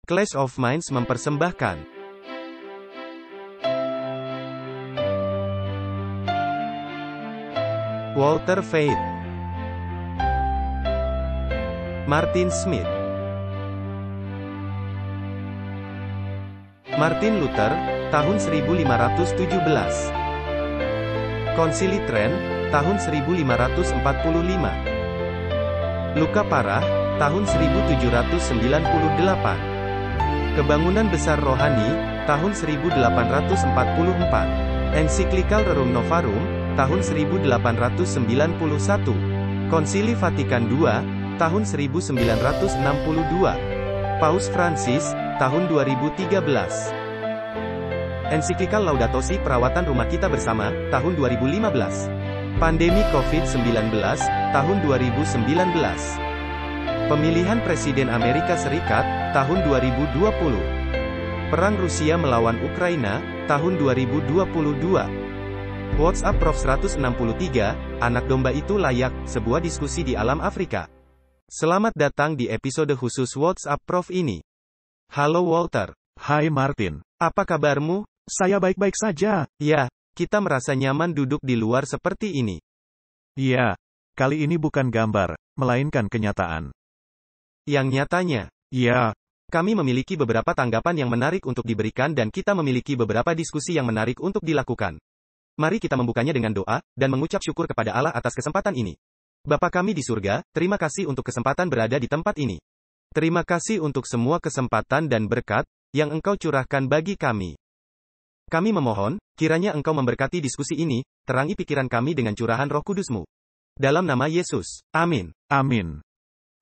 Clash of Minds mempersembahkan Walter Veith, Martin Smith, Martin Luther, tahun 1517. Konsili Trent, tahun 1545. Luka parah, tahun 1798. Kebangunan besar rohani, tahun 1844. Ensiklikal Rerum Novarum, tahun 1891. Konsili Vatikan II, tahun 1962. Paus Francis, tahun 2013. Ensiklikal Laudato Si Perawatan Rumah Kita Bersama, tahun 2015. Pandemi COVID-19, tahun 2019. Pemilihan Presiden Amerika Serikat, tahun 2020. Perang Rusia melawan Ukraina, tahun 2022. WhatsApp Prof 163, Anak Domba Itu Layak, sebuah diskusi di alam Afrika. Selamat datang di episode khusus WhatsApp Prof ini. Halo Walter. Hai Martin. Apa kabarmu? Saya baik-baik saja. Ya, kita merasa nyaman duduk di luar seperti ini. Iya, kali ini bukan gambar, melainkan kenyataan. Yang nyatanya, ya, kami memiliki beberapa tanggapan yang menarik untuk diberikan dan kita memiliki beberapa diskusi yang menarik untuk dilakukan. Mari kita membukanya dengan doa, dan mengucap syukur kepada Allah atas kesempatan ini. Bapa kami di surga, terima kasih untuk kesempatan berada di tempat ini. Terima kasih untuk semua kesempatan dan berkat, yang Engkau curahkan bagi kami. Kami memohon, kiranya Engkau memberkati diskusi ini, terangi pikiran kami dengan curahan Roh Kudus-Mu. Dalam nama Yesus, amin. Amin.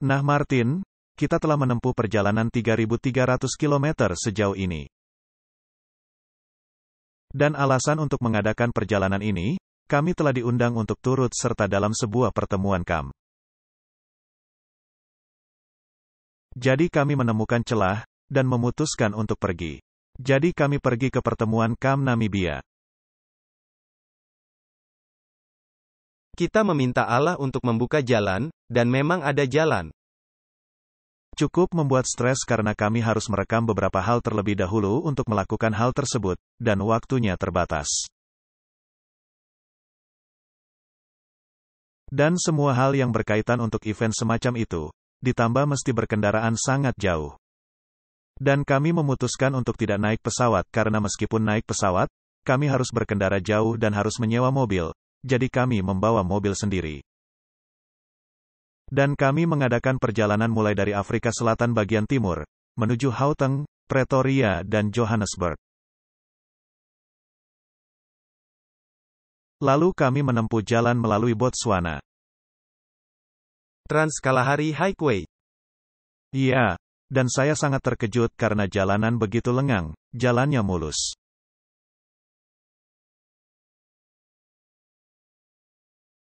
Nah Martin, kita telah menempuh perjalanan 3.300 km sejauh ini. Dan alasan untuk mengadakan perjalanan ini, kami telah diundang untuk turut serta dalam sebuah pertemuan KAM. Jadi kami menemukan celah, dan memutuskan untuk pergi. Jadi kami pergi ke pertemuan KAM Namibia. Kita meminta Allah untuk membuka jalan, dan memang ada jalan. Cukup membuat stres karena kami harus merekam beberapa hal terlebih dahulu untuk melakukan hal tersebut, dan waktunya terbatas. Dan semua hal yang berkaitan untuk event semacam itu, ditambah mesti berkendaraan sangat jauh. Dan kami memutuskan untuk tidak naik pesawat karena meskipun naik pesawat, kami harus berkendara jauh dan harus menyewa mobil, jadi kami membawa mobil sendiri. Dan kami mengadakan perjalanan mulai dari Afrika Selatan bagian timur, menuju Gauteng, Pretoria dan Johannesburg. Lalu kami menempuh jalan melalui Botswana. Trans-Kalahari Highway. Iya, dan saya sangat terkejut karena jalanan begitu lengang, jalannya mulus.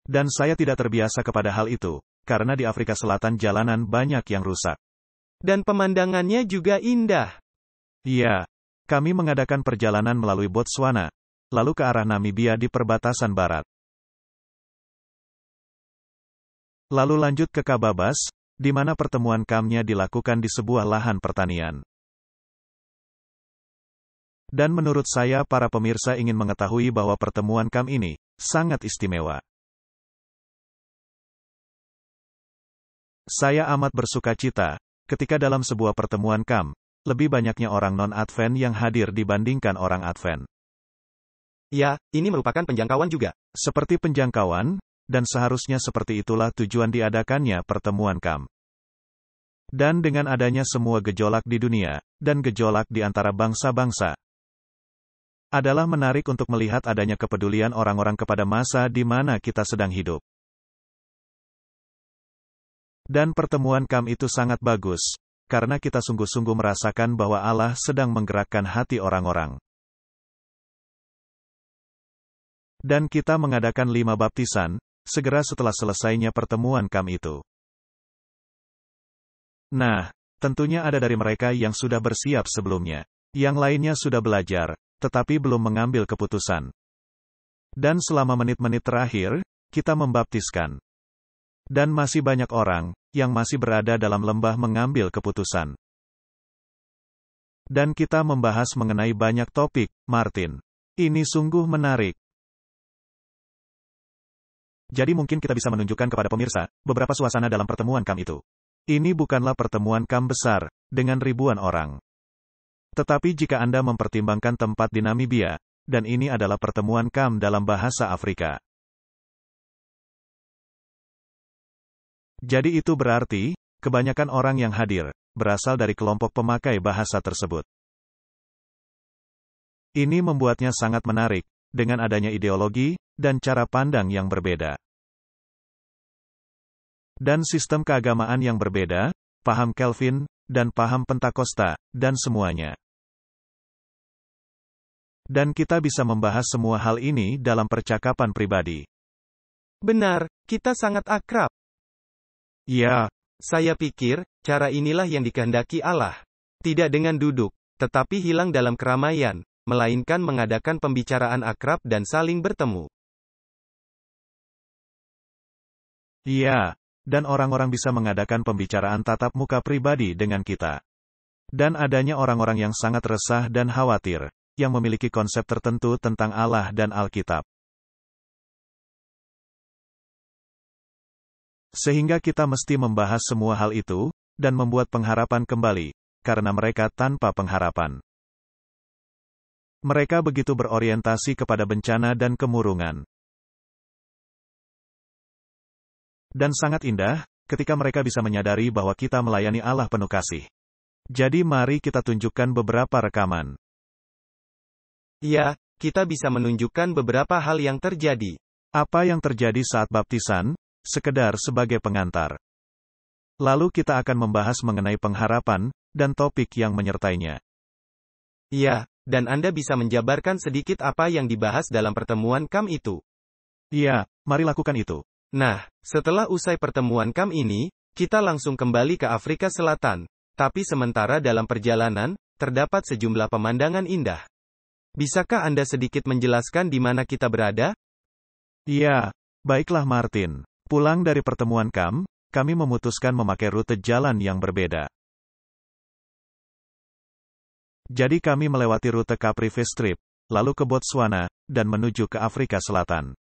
Dan saya tidak terbiasa kepada hal itu, karena di Afrika Selatan jalanan banyak yang rusak. Dan pemandangannya juga indah. Iya, kami mengadakan perjalanan melalui Botswana, lalu ke arah Namibia di perbatasan barat. Lalu lanjut ke Kababas, di mana pertemuan KAM-nya dilakukan di sebuah lahan pertanian. Dan menurut saya para pemirsa ingin mengetahui bahwa pertemuan KAM ini sangat istimewa. Saya amat bersuka cita, ketika dalam sebuah pertemuan KAM, lebih banyaknya orang non-Advent yang hadir dibandingkan orang Advent. Ya, ini merupakan penjangkauan juga. Seperti penjangkauan, dan seharusnya seperti itulah tujuan diadakannya pertemuan KAM. Dan dengan adanya semua gejolak di dunia, dan gejolak di antara bangsa-bangsa, adalah menarik untuk melihat adanya kepedulian orang-orang kepada masa di mana kita sedang hidup. Dan pertemuan KAM itu sangat bagus, karena kita sungguh-sungguh merasakan bahwa Allah sedang menggerakkan hati orang-orang. Dan kita mengadakan 5 baptisan, segera setelah selesainya pertemuan KAM itu. Nah, tentunya ada dari mereka yang sudah bersiap sebelumnya. Yang lainnya sudah belajar, tetapi belum mengambil keputusan. Dan selama menit-menit terakhir, kita membaptiskan. Dan masih banyak orang yang masih berada dalam lembah mengambil keputusan. Dan kita membahas mengenai banyak topik, Martin. Ini sungguh menarik. Jadi mungkin kita bisa menunjukkan kepada pemirsa, beberapa suasana dalam pertemuan KAM itu. Ini bukanlah pertemuan KAM besar, dengan ribuan orang. Tetapi jika Anda mempertimbangkan tempat di Namibia, dan ini adalah pertemuan KAM dalam bahasa Afrika. Jadi itu berarti, kebanyakan orang yang hadir, berasal dari kelompok pemakai bahasa tersebut. Ini membuatnya sangat menarik, dengan adanya ideologi, dan cara pandang yang berbeda. Dan sistem keagamaan yang berbeda, paham Calvin, dan paham Pentakosta, dan semuanya. Dan kita bisa membahas semua hal ini dalam percakapan pribadi. Benar, kita sangat akrab. Ya, Saya pikir, cara inilah yang dikehendaki Allah. Tidak dengan duduk, tetapi hilang dalam keramaian, melainkan mengadakan pembicaraan akrab dan saling bertemu. iya, dan orang-orang bisa mengadakan pembicaraan tatap muka pribadi dengan kita. Dan adanya orang-orang yang sangat resah dan khawatir, yang memiliki konsep tertentu tentang Allah dan Alkitab. Sehingga kita mesti membahas semua hal itu, dan membuat pengharapan kembali, karena mereka tanpa pengharapan. Mereka begitu berorientasi kepada bencana dan kemurungan. Dan sangat indah, ketika mereka bisa menyadari bahwa kita melayani Allah penuh kasih. Jadi mari kita tunjukkan beberapa rekaman. Ya, kita bisa menunjukkan beberapa hal yang terjadi. Apa yang terjadi saat baptisan, sekedar sebagai pengantar. Lalu kita akan membahas mengenai pengharapan, dan topik yang menyertainya. Ya, dan Anda bisa menjabarkan sedikit apa yang dibahas dalam pertemuan KAM itu. Iya, mari lakukan itu. Nah, setelah usai pertemuan KAM ini, kita langsung kembali ke Afrika Selatan. Tapi sementara dalam perjalanan, terdapat sejumlah pemandangan indah. Bisakah Anda sedikit menjelaskan di mana kita berada? Iya, baiklah Martin. Pulang dari pertemuan KAM, kami memutuskan memakai rute jalan yang berbeda. Jadi kami melewati rute Caprivi Strip, lalu ke Botswana, dan menuju ke Afrika Selatan.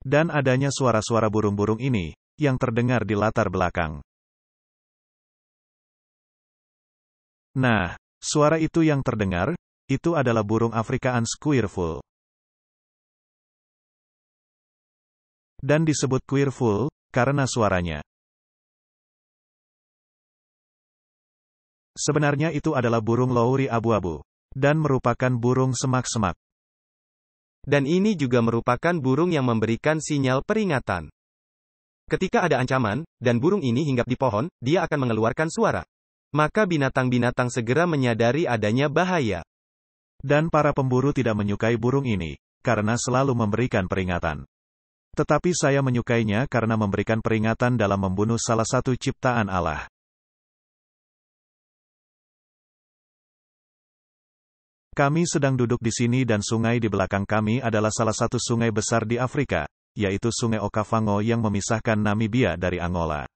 Dan adanya suara-suara burung-burung ini, yang terdengar di latar belakang. Nah, suara itu yang terdengar, itu adalah burung Afrikaan squirrel. Dan disebut quirrell, karena suaranya. Sebenarnya itu adalah burung louri abu-abu, dan merupakan burung semak-semak. Dan ini juga merupakan burung yang memberikan sinyal peringatan. Ketika ada ancaman, dan burung ini hinggap di pohon, dia akan mengeluarkan suara. Maka binatang-binatang segera menyadari adanya bahaya. Dan para pemburu tidak menyukai burung ini, karena selalu memberikan peringatan. Tetapi saya menyukainya karena memberikan peringatan dalam membunuh salah satu ciptaan Allah. Kami sedang duduk di sini dan sungai di belakang kami adalah salah satu sungai besar di Afrika, yaitu Sungai Okavango yang memisahkan Namibia dari Angola.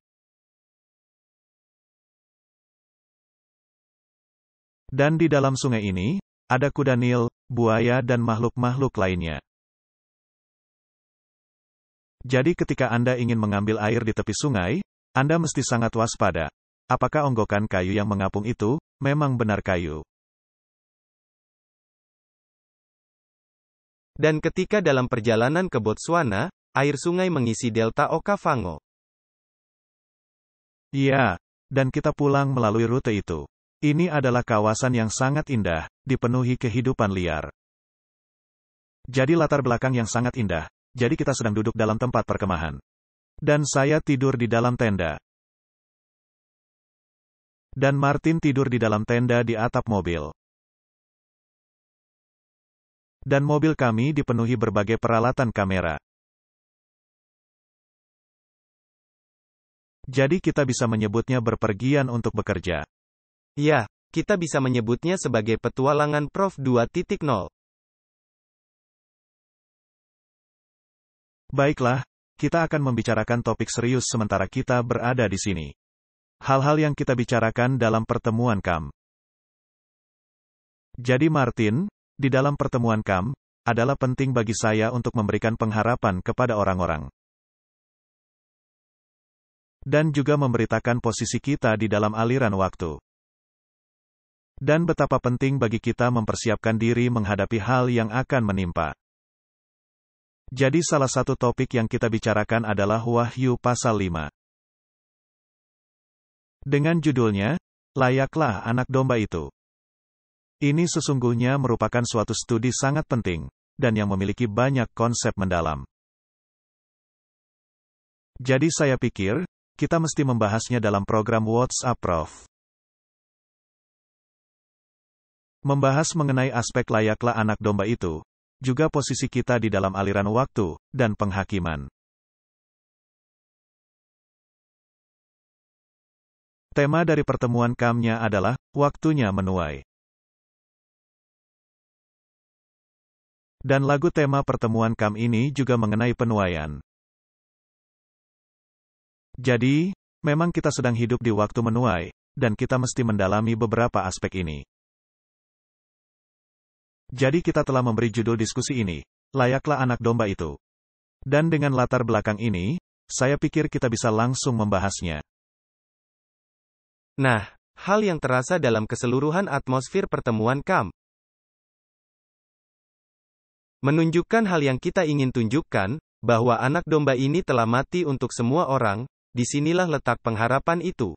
Dan di dalam sungai ini, ada kuda Nil, buaya dan makhluk-makhluk lainnya. Jadi ketika Anda ingin mengambil air di tepi sungai, Anda mesti sangat waspada. Apakah onggokan kayu yang mengapung itu, memang benar kayu? Dan ketika dalam perjalanan ke Botswana, air sungai mengisi delta Okavango. Iya, dan kita pulang melalui rute itu. Ini adalah kawasan yang sangat indah, dipenuhi kehidupan liar. Jadi latar belakang yang sangat indah, jadi kita sedang duduk dalam tempat perkemahan. Dan saya tidur di dalam tenda. Dan Martin tidur di dalam tenda di atap mobil. Dan mobil kami dipenuhi berbagai peralatan kamera. Jadi kita bisa menyebutnya berpergian untuk bekerja. Ya, kita bisa menyebutnya sebagai petualangan Prof 2.0. Baiklah, kita akan membicarakan topik serius sementara kita berada di sini. Hal-hal yang kita bicarakan dalam pertemuan KAM. Jadi Martin, di dalam pertemuan KAM, adalah penting bagi saya untuk memberikan pengharapan kepada orang-orang. Dan juga memberitakan posisi kita di dalam aliran waktu. Dan betapa penting bagi kita mempersiapkan diri menghadapi hal yang akan menimpa. Jadi salah satu topik yang kita bicarakan adalah Wahyu pasal 5. Dengan judulnya, Layaklah Anak Domba Itu. Ini sesungguhnya merupakan suatu studi sangat penting, dan yang memiliki banyak konsep mendalam. Jadi saya pikir, kita mesti membahasnya dalam program WhatsApp Prof. Membahas mengenai aspek layaklah anak domba itu, juga posisi kita di dalam aliran waktu, dan penghakiman. Tema dari pertemuan KAM-nya adalah, waktunya menuai. Dan lagu tema pertemuan KAM ini juga mengenai penuaian. Jadi, memang kita sedang hidup di waktu menuai, dan kita mesti mendalami beberapa aspek ini. Jadi kita telah memberi judul diskusi ini, Layaklah Anak Domba Itu. Dan dengan latar belakang ini, saya pikir kita bisa langsung membahasnya. Nah, hal yang terasa dalam keseluruhan atmosfer pertemuan KAM menunjukkan hal yang kita ingin tunjukkan, bahwa anak domba ini telah mati untuk semua orang, disinilah letak pengharapan itu.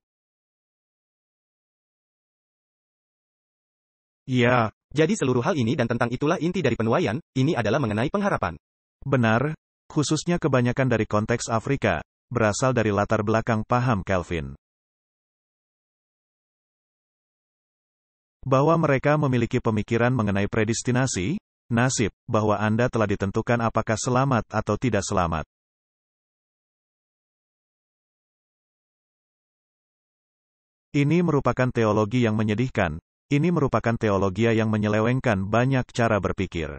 Ya. Jadi seluruh hal ini dan tentang itulah inti dari penuaian, ini adalah mengenai pengharapan. Benar, khususnya kebanyakan dari konteks Afrika, berasal dari latar belakang paham Calvin. Bahwa mereka memiliki pemikiran mengenai predestinasi, nasib, bahwa Anda telah ditentukan apakah selamat atau tidak selamat. Ini merupakan teologi yang menyedihkan. Ini merupakan teologi yang menyelewengkan banyak cara berpikir.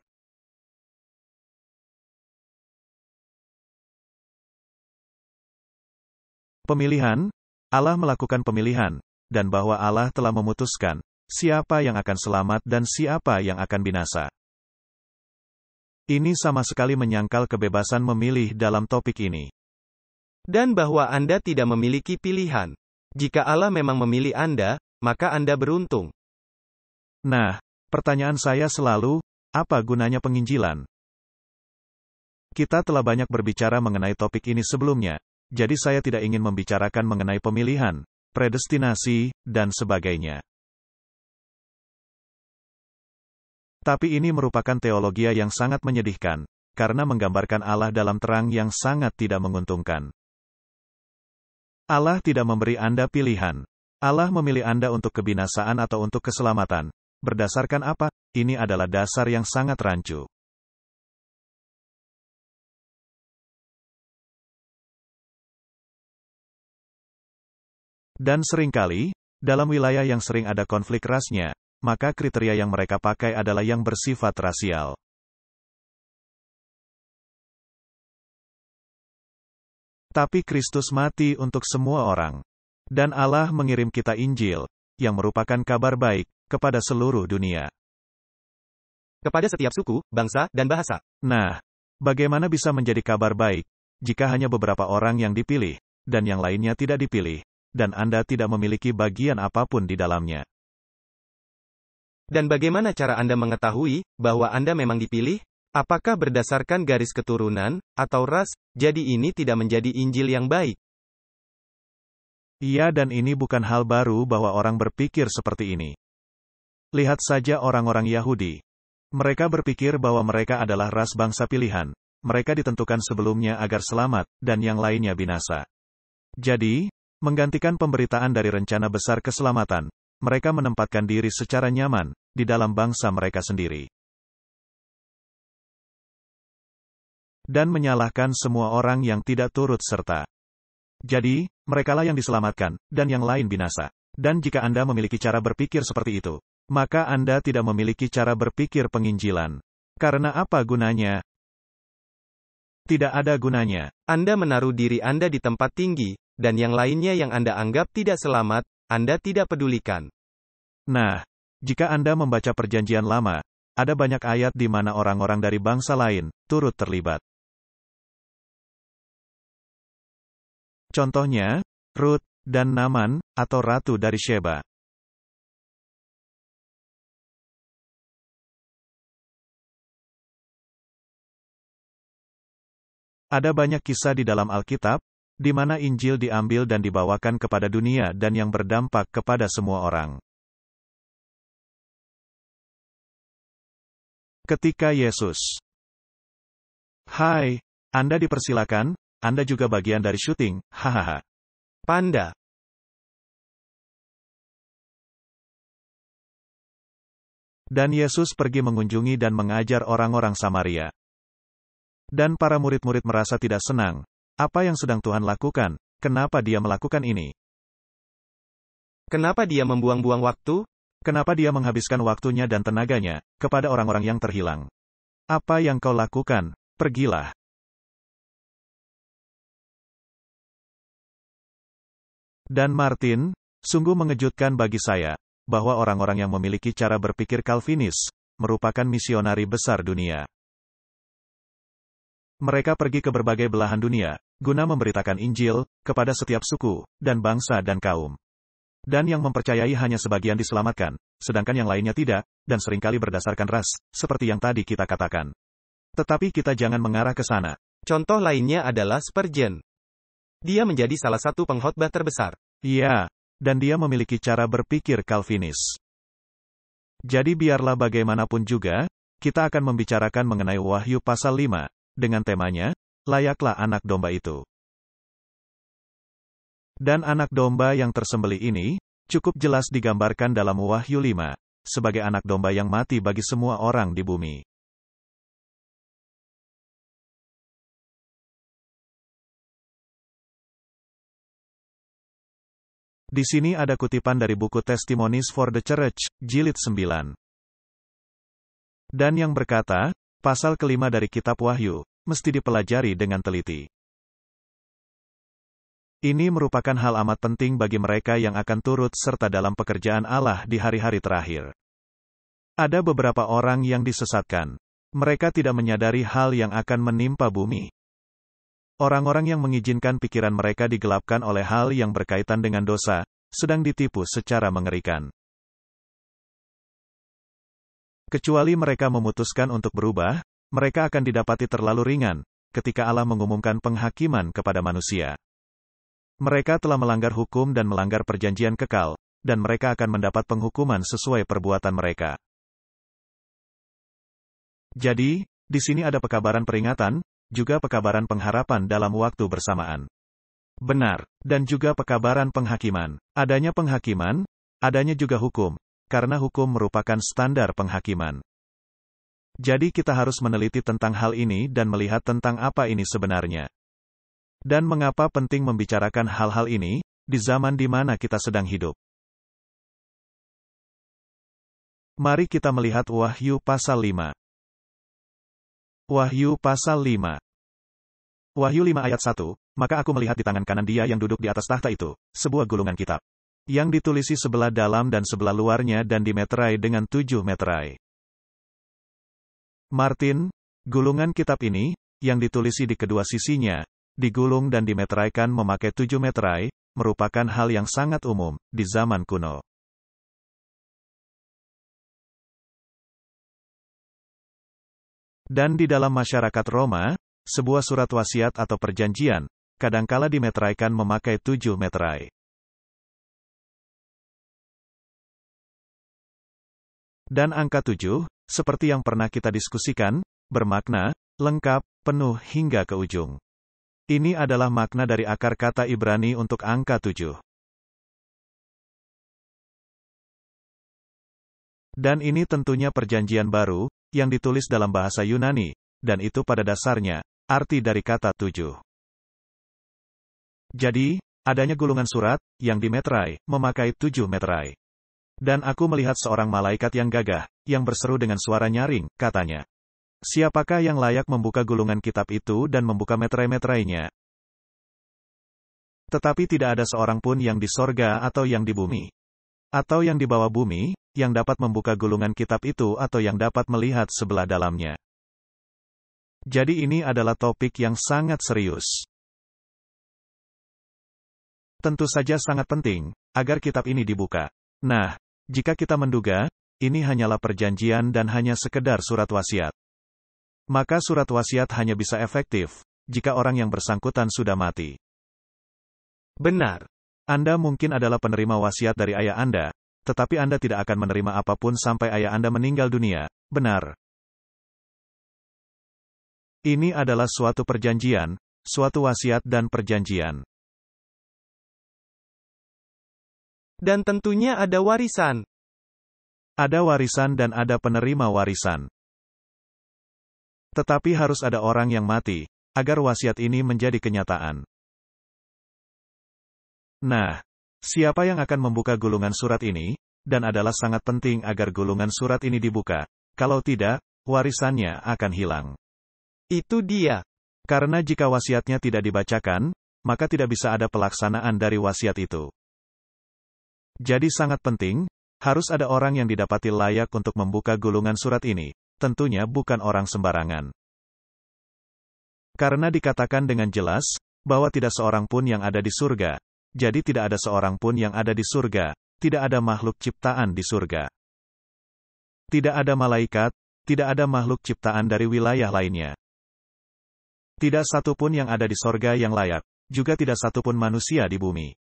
Pemilihan, Allah melakukan pemilihan, dan bahwa Allah telah memutuskan siapa yang akan selamat dan siapa yang akan binasa. Ini sama sekali menyangkal kebebasan memilih dalam topik ini. Dan bahwa Anda tidak memiliki pilihan. Jika Allah memang memilih Anda, maka Anda beruntung. Nah, pertanyaan saya selalu, apa gunanya penginjilan? Kita telah banyak berbicara mengenai topik ini sebelumnya, jadi saya tidak ingin membicarakan mengenai pemilihan, predestinasi, dan sebagainya. Tapi ini merupakan teologi yang sangat menyedihkan, karena menggambarkan Allah dalam terang yang sangat tidak menguntungkan. Allah tidak memberi Anda pilihan. Allah memilih Anda untuk kebinasaan atau untuk keselamatan. Berdasarkan apa? Ini adalah dasar yang sangat rancu. Dan seringkali, dalam wilayah yang sering ada konflik rasnya, maka kriteria yang mereka pakai adalah yang bersifat rasial. Tapi Kristus mati untuk semua orang. Dan Allah mengirim kita Injil, yang merupakan kabar baik, kepada seluruh dunia. Kepada setiap suku, bangsa, dan bahasa. Nah, bagaimana bisa menjadi kabar baik, jika hanya beberapa orang yang dipilih, dan yang lainnya tidak dipilih, dan Anda tidak memiliki bagian apapun di dalamnya? Dan bagaimana cara Anda mengetahui, bahwa Anda memang dipilih? Apakah berdasarkan garis keturunan, atau ras? Jadi ini tidak menjadi Injil yang baik. Iya, dan ini bukan hal baru bahwa orang berpikir seperti ini. Lihat saja orang-orang Yahudi. Mereka berpikir bahwa mereka adalah ras bangsa pilihan. Mereka ditentukan sebelumnya agar selamat, dan yang lainnya binasa. Jadi, menggantikan pemberitaan dari rencana besar keselamatan, mereka menempatkan diri secara nyaman, di dalam bangsa mereka sendiri. Dan menyalahkan semua orang yang tidak turut serta. Jadi, merekalah yang diselamatkan, dan yang lain binasa. Dan jika Anda memiliki cara berpikir seperti itu, maka Anda tidak memiliki cara berpikir penginjilan. Karena apa gunanya? Tidak ada gunanya. Anda menaruh diri Anda di tempat tinggi, dan yang lainnya yang Anda anggap tidak selamat, Anda tidak pedulikan. Nah, jika Anda membaca Perjanjian Lama, ada banyak ayat di mana orang-orang dari bangsa lain turut terlibat. Contohnya, Rut dan Naaman, atau Ratu dari Sheba. Ada banyak kisah di dalam Alkitab, di mana Injil diambil dan dibawakan kepada dunia dan yang berdampak kepada semua orang. Ketika Yesus, "Hai, Anda dipersilakan, Anda juga bagian dari syuting, hahaha." Panda. Dan Yesus pergi mengunjungi dan mengajar orang-orang Samaria. Dan para murid-murid merasa tidak senang. Apa yang sedang Tuhan lakukan? Kenapa dia melakukan ini? Kenapa dia membuang-buang waktu? Kenapa dia menghabiskan waktunya dan tenaganya kepada orang-orang yang terhilang? Apa yang kau lakukan? Pergilah. Dan Martin, sungguh mengejutkan bagi saya, bahwa orang-orang yang memiliki cara berpikir Calvinis, merupakan misionari besar dunia. Mereka pergi ke berbagai belahan dunia, guna memberitakan Injil, kepada setiap suku, dan bangsa dan kaum. Dan yang mempercayai hanya sebagian diselamatkan, sedangkan yang lainnya tidak, dan seringkali berdasarkan ras, seperti yang tadi kita katakan. Tetapi kita jangan mengarah ke sana. Contoh lainnya adalah Spurgeon. Dia menjadi salah satu pengkhotbah terbesar. Iya, dan dia memiliki cara berpikir Calvinis. Jadi biarlah bagaimanapun juga, kita akan membicarakan mengenai Wahyu pasal 5, dengan temanya, layaklah anak domba itu. Dan anak domba yang tersembelih ini, cukup jelas digambarkan dalam Wahyu 5, sebagai anak domba yang mati bagi semua orang di bumi. Di sini ada kutipan dari buku Testimonies for the Church, jilid 9. Dan yang berkata, pasal kelima dari kitab Wahyu, mesti dipelajari dengan teliti. Ini merupakan hal amat penting bagi mereka yang akan turut serta dalam pekerjaan Allah di hari-hari terakhir. Ada beberapa orang yang disesatkan. Mereka tidak menyadari hal yang akan menimpa bumi. Orang-orang yang mengizinkan pikiran mereka digelapkan oleh hal yang berkaitan dengan dosa, sedang ditipu secara mengerikan. Kecuali mereka memutuskan untuk berubah, mereka akan didapati terlalu ringan, ketika Allah mengumumkan penghakiman kepada manusia. Mereka telah melanggar hukum dan melanggar perjanjian kekal, dan mereka akan mendapat penghukuman sesuai perbuatan mereka. Jadi, di sini ada pekabaran peringatan, juga pekabaran pengharapan dalam waktu bersamaan. Benar, dan juga pekabaran penghakiman. Adanya penghakiman, adanya juga hukum, karena hukum merupakan standar penghakiman. Jadi kita harus meneliti tentang hal ini dan melihat tentang apa ini sebenarnya. Dan mengapa penting membicarakan hal-hal ini, di zaman di mana kita sedang hidup. Mari kita melihat Wahyu pasal 5. Wahyu pasal 5. Wahyu 5 ayat 1, maka aku melihat di tangan kanan dia yang duduk di atas tahta itu, sebuah gulungan kitab, yang ditulisi sebelah dalam dan sebelah luarnya dan dimeterai dengan 7 meterai. Martin, gulungan kitab ini, yang ditulisi di kedua sisinya, digulung dan dimeteraikan memakai 7 meterai, merupakan hal yang sangat umum, di zaman kuno. Dan di dalam masyarakat Roma, sebuah surat wasiat atau perjanjian, kadangkala dimeteraikan memakai 7 meterai. Dan angka 7, seperti yang pernah kita diskusikan, bermakna, lengkap, penuh hingga ke ujung. Ini adalah makna dari akar kata Ibrani untuk angka 7. Dan ini tentunya perjanjian baru, yang ditulis dalam bahasa Yunani, dan itu pada dasarnya, arti dari kata 7. Jadi, adanya gulungan surat, yang dimeterai, memakai 7 meterai. Dan aku melihat seorang malaikat yang gagah, yang berseru dengan suara nyaring, katanya, Siapakah yang layak membuka gulungan kitab itu dan membuka meterai-meterainya? Tetapi tidak ada seorang pun yang di sorga atau yang di bumi, atau yang di bawah bumi, yang dapat membuka gulungan kitab itu atau yang dapat melihat sebelah dalamnya. Jadi ini adalah topik yang sangat serius. Tentu saja sangat penting, agar kitab ini dibuka. Nah, jika kita menduga, ini hanyalah perjanjian dan hanya sekedar surat wasiat, maka surat wasiat hanya bisa efektif, jika orang yang bersangkutan sudah mati. Benar. Anda mungkin adalah penerima wasiat dari ayah Anda, tetapi Anda tidak akan menerima apapun sampai ayah Anda meninggal dunia, benar? Ini adalah suatu perjanjian, suatu wasiat dan perjanjian. Dan tentunya ada warisan. Ada warisan dan ada penerima warisan. Tetapi harus ada orang yang mati, agar wasiat ini menjadi kenyataan. Nah, siapa yang akan membuka gulungan surat ini? Dan adalah sangat penting agar gulungan surat ini dibuka. Kalau tidak, warisannya akan hilang. Itu dia. Karena jika wasiatnya tidak dibacakan, maka tidak bisa ada pelaksanaan dari wasiat itu. Jadi sangat penting, harus ada orang yang didapati layak untuk membuka gulungan surat ini. Tentunya bukan orang sembarangan. Karena dikatakan dengan jelas, bahwa tidak seorang pun yang ada di surga. Jadi tidak ada seorang pun yang ada di surga, tidak ada makhluk ciptaan di surga. Tidak ada malaikat, tidak ada makhluk ciptaan dari wilayah lainnya. Tidak satu pun yang ada di sorga yang layak, juga tidak satu pun manusia di bumi.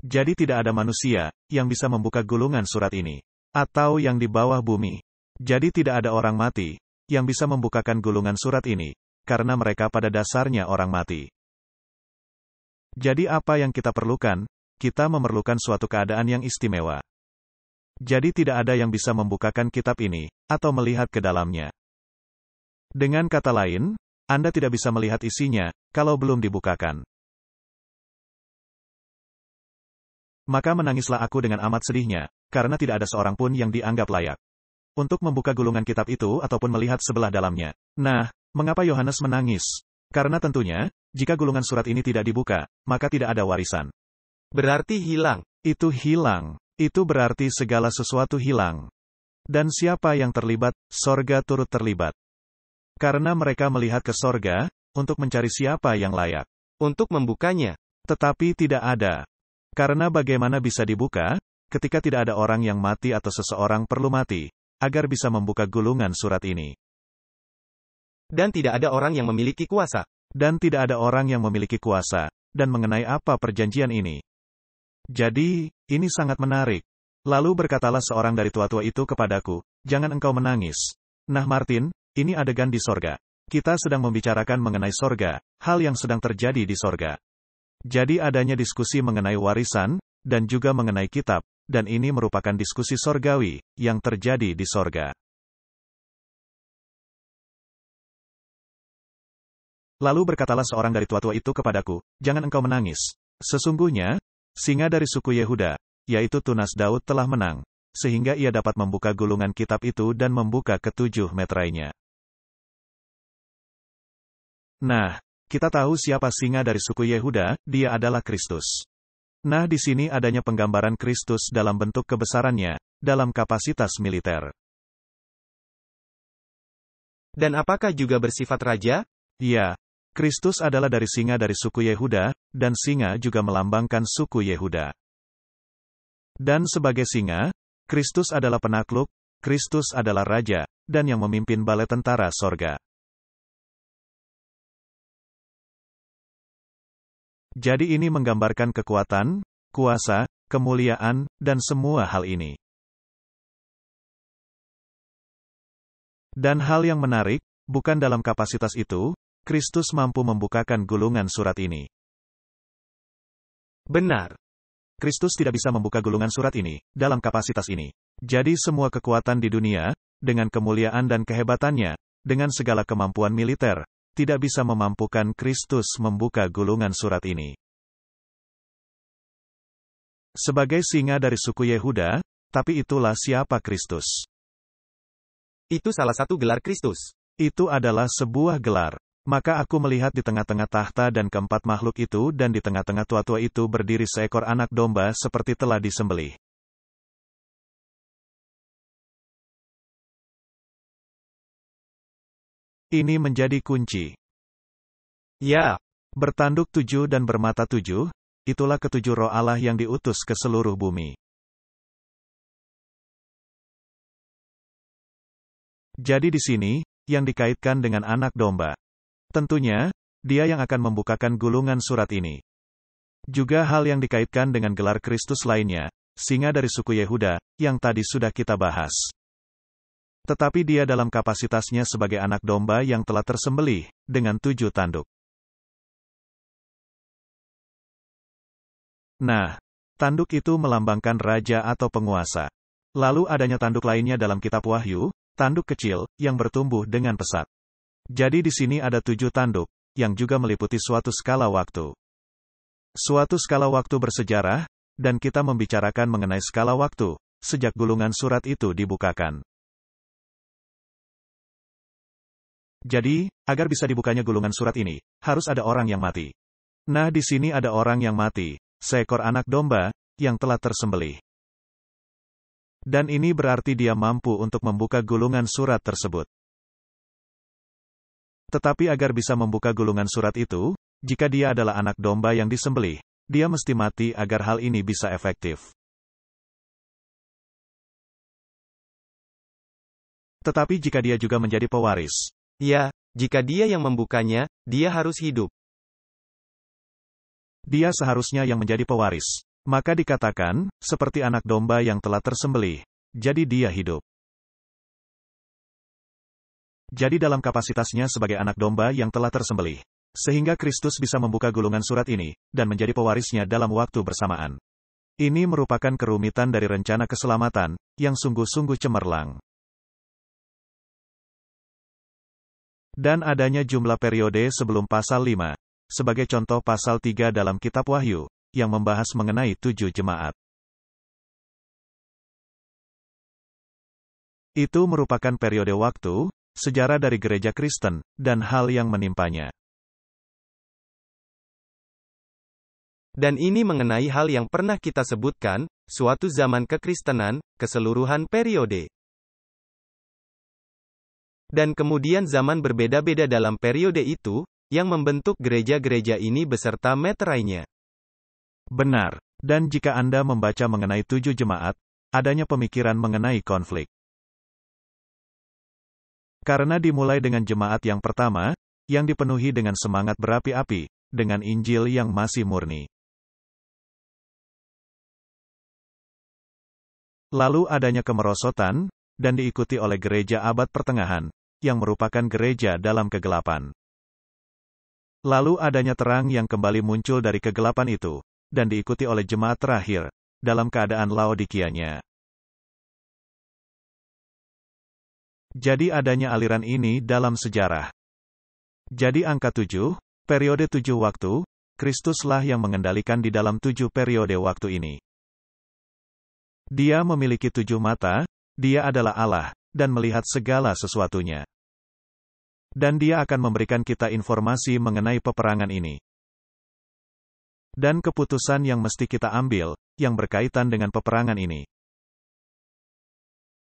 Jadi tidak ada manusia, yang bisa membuka gulungan surat ini. Atau yang di bawah bumi. Jadi tidak ada orang mati, yang bisa membukakan gulungan surat ini, karena mereka pada dasarnya orang mati. Jadi apa yang kita perlukan? Kita memerlukan suatu keadaan yang istimewa. Jadi tidak ada yang bisa membukakan kitab ini, atau melihat ke dalamnya. Dengan kata lain, Anda tidak bisa melihat isinya, kalau belum dibukakan. Maka menangislah aku dengan amat sedihnya, karena tidak ada seorang pun yang dianggap layak untuk membuka gulungan kitab itu ataupun melihat sebelah dalamnya. Nah, mengapa Yohanes menangis? Karena tentunya, jika gulungan surat ini tidak dibuka, maka tidak ada warisan. Berarti hilang. Itu hilang. Itu berarti segala sesuatu hilang. Dan siapa yang terlibat? Sorga turut terlibat. Karena mereka melihat ke sorga, untuk mencari siapa yang layak untuk membukanya. Tetapi tidak ada. Karena bagaimana bisa dibuka, ketika tidak ada orang yang mati atau seseorang perlu mati, agar bisa membuka gulungan surat ini. Dan tidak ada orang yang memiliki kuasa. Dan tidak ada orang yang memiliki kuasa. Dan mengenai apa perjanjian ini? Jadi, ini sangat menarik. Lalu berkatalah seorang dari tua-tua itu kepadaku, jangan engkau menangis. Nah Martin, ini adegan di sorga. Kita sedang membicarakan mengenai sorga, hal yang sedang terjadi di sorga. Jadi adanya diskusi mengenai warisan, dan juga mengenai kitab, dan ini merupakan diskusi sorgawi, yang terjadi di sorga. Lalu berkatalah seorang dari tua-tua itu kepadaku, jangan engkau menangis. Sesungguhnya, singa dari suku Yehuda, yaitu tunas Daud telah menang, sehingga ia dapat membuka gulungan kitab itu dan membuka ketujuh meterainya. Nah, kita tahu siapa singa dari suku Yehuda, dia adalah Kristus. Nah di sini adanya penggambaran Kristus dalam bentuk kebesarannya, dalam kapasitas militer. Dan apakah juga bersifat raja? Ya, Kristus adalah dari singa dari suku Yehuda, dan singa juga melambangkan suku Yehuda. Dan sebagai singa, Kristus adalah penakluk, Kristus adalah raja, dan yang memimpin bala tentara sorga. Jadi ini menggambarkan kekuatan, kuasa, kemuliaan, dan semua hal ini. Dan hal yang menarik, bukan dalam kapasitas itu, Kristus mampu membukakan gulungan surat ini. Benar. Kristus tidak bisa membuka gulungan surat ini, dalam kapasitas ini. Jadi semua kekuatan di dunia, dengan kemuliaan dan kehebatannya, dengan segala kemampuan militer, tidak bisa memampukan Kristus membuka gulungan surat ini. Sebagai singa dari suku Yehuda, tapi itulah siapa Kristus. Itu salah satu gelar Kristus. Itu adalah sebuah gelar. Maka aku melihat di tengah-tengah tahta dan keempat makhluk itu dan di tengah-tengah tua-tua itu berdiri seekor anak domba seperti telah disembelih. Ini menjadi kunci. Ya, Bertanduk 7 dan bermata 7, itulah ketujuh roh Allah yang diutus ke seluruh bumi. Jadi di sini, yang dikaitkan dengan anak domba. Tentunya, dia yang akan membukakan gulungan surat ini. Juga hal yang dikaitkan dengan gelar Kristus lainnya, singa dari suku Yehuda, yang tadi sudah kita bahas. Tetapi dia dalam kapasitasnya sebagai anak domba yang telah tersembelih, dengan 7 tanduk. Nah, tanduk itu melambangkan raja atau penguasa. Lalu adanya tanduk lainnya dalam kitab Wahyu, tanduk kecil, yang bertumbuh dengan pesat. Jadi di sini ada 7 tanduk, yang juga meliputi suatu skala waktu. Suatu skala waktu bersejarah, dan kita membicarakan mengenai skala waktu, sejak gulungan surat itu dibukakan. Jadi, agar bisa dibukanya gulungan surat ini, harus ada orang yang mati. Nah di sini ada orang yang mati, seekor anak domba, yang telah tersembelih. Dan ini berarti dia mampu untuk membuka gulungan surat tersebut. Tetapi agar bisa membuka gulungan surat itu, jika dia adalah anak domba yang disembelih, dia mesti mati agar hal ini bisa efektif. Tetapi jika dia juga menjadi pewaris, ya, jika dia yang membukanya, dia harus hidup. Dia seharusnya yang menjadi pewaris. Maka dikatakan, seperti anak domba yang telah tersembelih, jadi dia hidup. Jadi dalam kapasitasnya sebagai anak domba yang telah tersembelih, sehingga Kristus bisa membuka gulungan surat ini, dan menjadi pewarisnya dalam waktu bersamaan. Ini merupakan kerumitan dari rencana keselamatan, yang sungguh-sungguh cemerlang. Dan adanya jumlah periode sebelum pasal 5, sebagai contoh pasal 3 dalam kitab Wahyu, yang membahas mengenai 7 jemaat. Itu merupakan periode waktu, sejarah dari gereja Kristen, dan hal yang menimpanya. Dan ini mengenai hal yang pernah kita sebutkan, suatu zaman kekristenan, keseluruhan periode. Dan kemudian zaman berbeda-beda dalam periode itu, yang membentuk gereja-gereja ini beserta meterainya. Benar. Dan jika Anda membaca mengenai 7 jemaat, adanya pemikiran mengenai konflik. Karena dimulai dengan jemaat yang pertama, yang dipenuhi dengan semangat berapi-api, dengan Injil yang masih murni. Lalu adanya kemerosotan, dan diikuti oleh gereja abad pertengahan, yang merupakan gereja dalam kegelapan. Lalu adanya terang yang kembali muncul dari kegelapan itu, dan diikuti oleh jemaat terakhir, dalam keadaan Laodikianya. Jadi adanya aliran ini dalam sejarah. Jadi angka 7, periode 7 waktu, Kristuslah yang mengendalikan di dalam 7 periode waktu ini. Dia memiliki 7 mata, dia adalah Allah, dan melihat segala sesuatunya. Dan dia akan memberikan kita informasi mengenai peperangan ini. Dan keputusan yang mesti kita ambil, yang berkaitan dengan peperangan ini.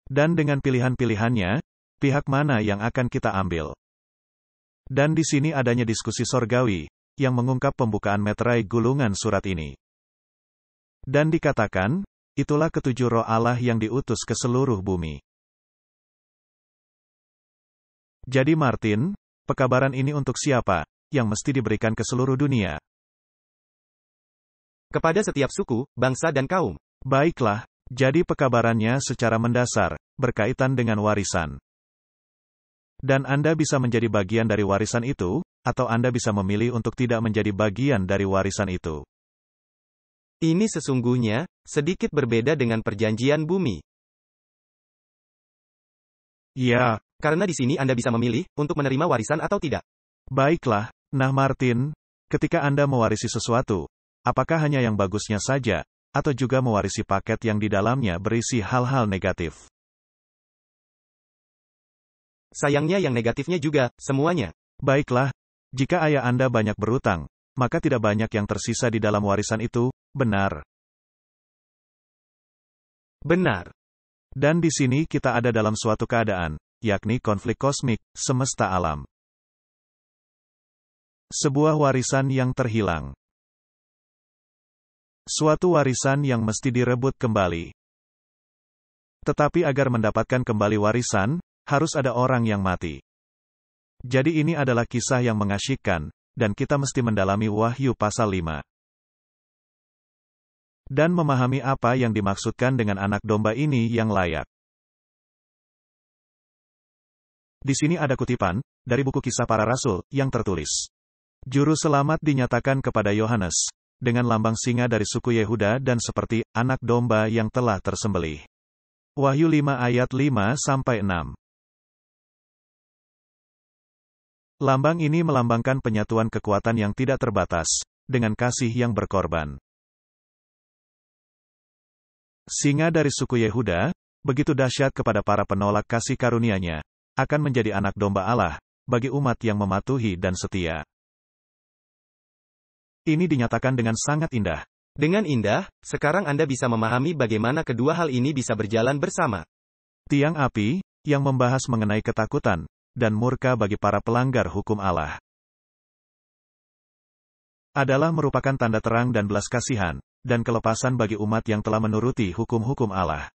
Dan dengan pilihan-pilihannya, pihak mana yang akan kita ambil. Dan di sini adanya diskusi sorgawi, yang mengungkap pembukaan meterai gulungan surat ini. Dan dikatakan, itulah ketujuh roh Allah yang diutus ke seluruh bumi. Jadi Martin, pekabaran ini untuk siapa, yang mesti diberikan ke seluruh dunia? Kepada setiap suku, bangsa dan kaum. Baiklah, jadi pekabarannya secara mendasar, berkaitan dengan warisan. Dan Anda bisa menjadi bagian dari warisan itu, atau Anda bisa memilih untuk tidak menjadi bagian dari warisan itu. Ini sesungguhnya, sedikit berbeda dengan perjanjian bumi. Ya, Karena di sini Anda bisa memilih, untuk menerima warisan atau tidak. baiklah, nah Martin, ketika Anda mewarisi sesuatu, apakah hanya yang bagusnya saja, atau juga mewarisi paket yang di dalamnya berisi hal-hal negatif? Sayangnya yang negatifnya juga, semuanya. Baiklah, jika ayah Anda banyak berutang, maka tidak banyak yang tersisa di dalam warisan itu, benar? Benar. Dan di sini kita ada dalam suatu keadaan, yakni konflik kosmik, semesta alam. Sebuah warisan yang terhilang. Suatu warisan yang mesti direbut kembali. Tetapi agar mendapatkan kembali warisan, harus ada orang yang mati. Jadi ini adalah kisah yang mengasyikkan, dan kita mesti mendalami Wahyu pasal 5. Dan memahami apa yang dimaksudkan dengan anak domba ini yang layak. Di sini ada kutipan, dari buku Kisah Para Rasul, yang tertulis. Juru selamat dinyatakan kepada Yohanes, dengan lambang singa dari suku Yehuda dan seperti anak domba yang telah tersembelih. Wahyu 5 ayat 5-6. Lambang ini melambangkan penyatuan kekuatan yang tidak terbatas, dengan kasih yang berkorban. Singa dari suku Yehuda, begitu dahsyat kepada para penolak kasih karunia-Nya, akan menjadi anak domba Allah, bagi umat yang mematuhi dan setia. Ini dinyatakan dengan sangat indah. Dengan indah, sekarang Anda bisa memahami bagaimana kedua hal ini bisa berjalan bersama. Tiang api, yang membahas mengenai ketakutan, dan murka bagi para pelanggar hukum Allah. Adalah merupakan tanda terang dan belas kasihan, dan kelepasan bagi umat yang telah menuruti hukum-hukum Allah.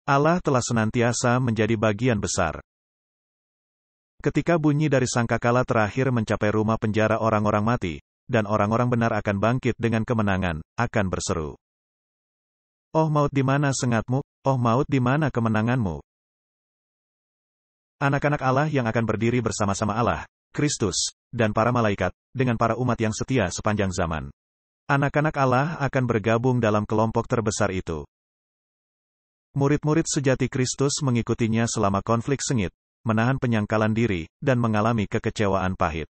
Allah telah senantiasa menjadi bagian besar. Ketika bunyi dari sangkakala terakhir mencapai rumah penjara orang-orang mati, dan orang-orang benar akan bangkit dengan kemenangan, akan berseru. Oh maut di mana sengatmu, oh maut di mana kemenanganmu? Anak-anak Allah yang akan berdiri bersama-sama Allah, Kristus, dan para malaikat, dengan para umat yang setia sepanjang zaman. Anak-anak Allah akan bergabung dalam kelompok terbesar itu. Murid-murid sejati Kristus mengikutinya selama konflik sengit, menahan penyangkalan diri, dan mengalami kekecewaan pahit.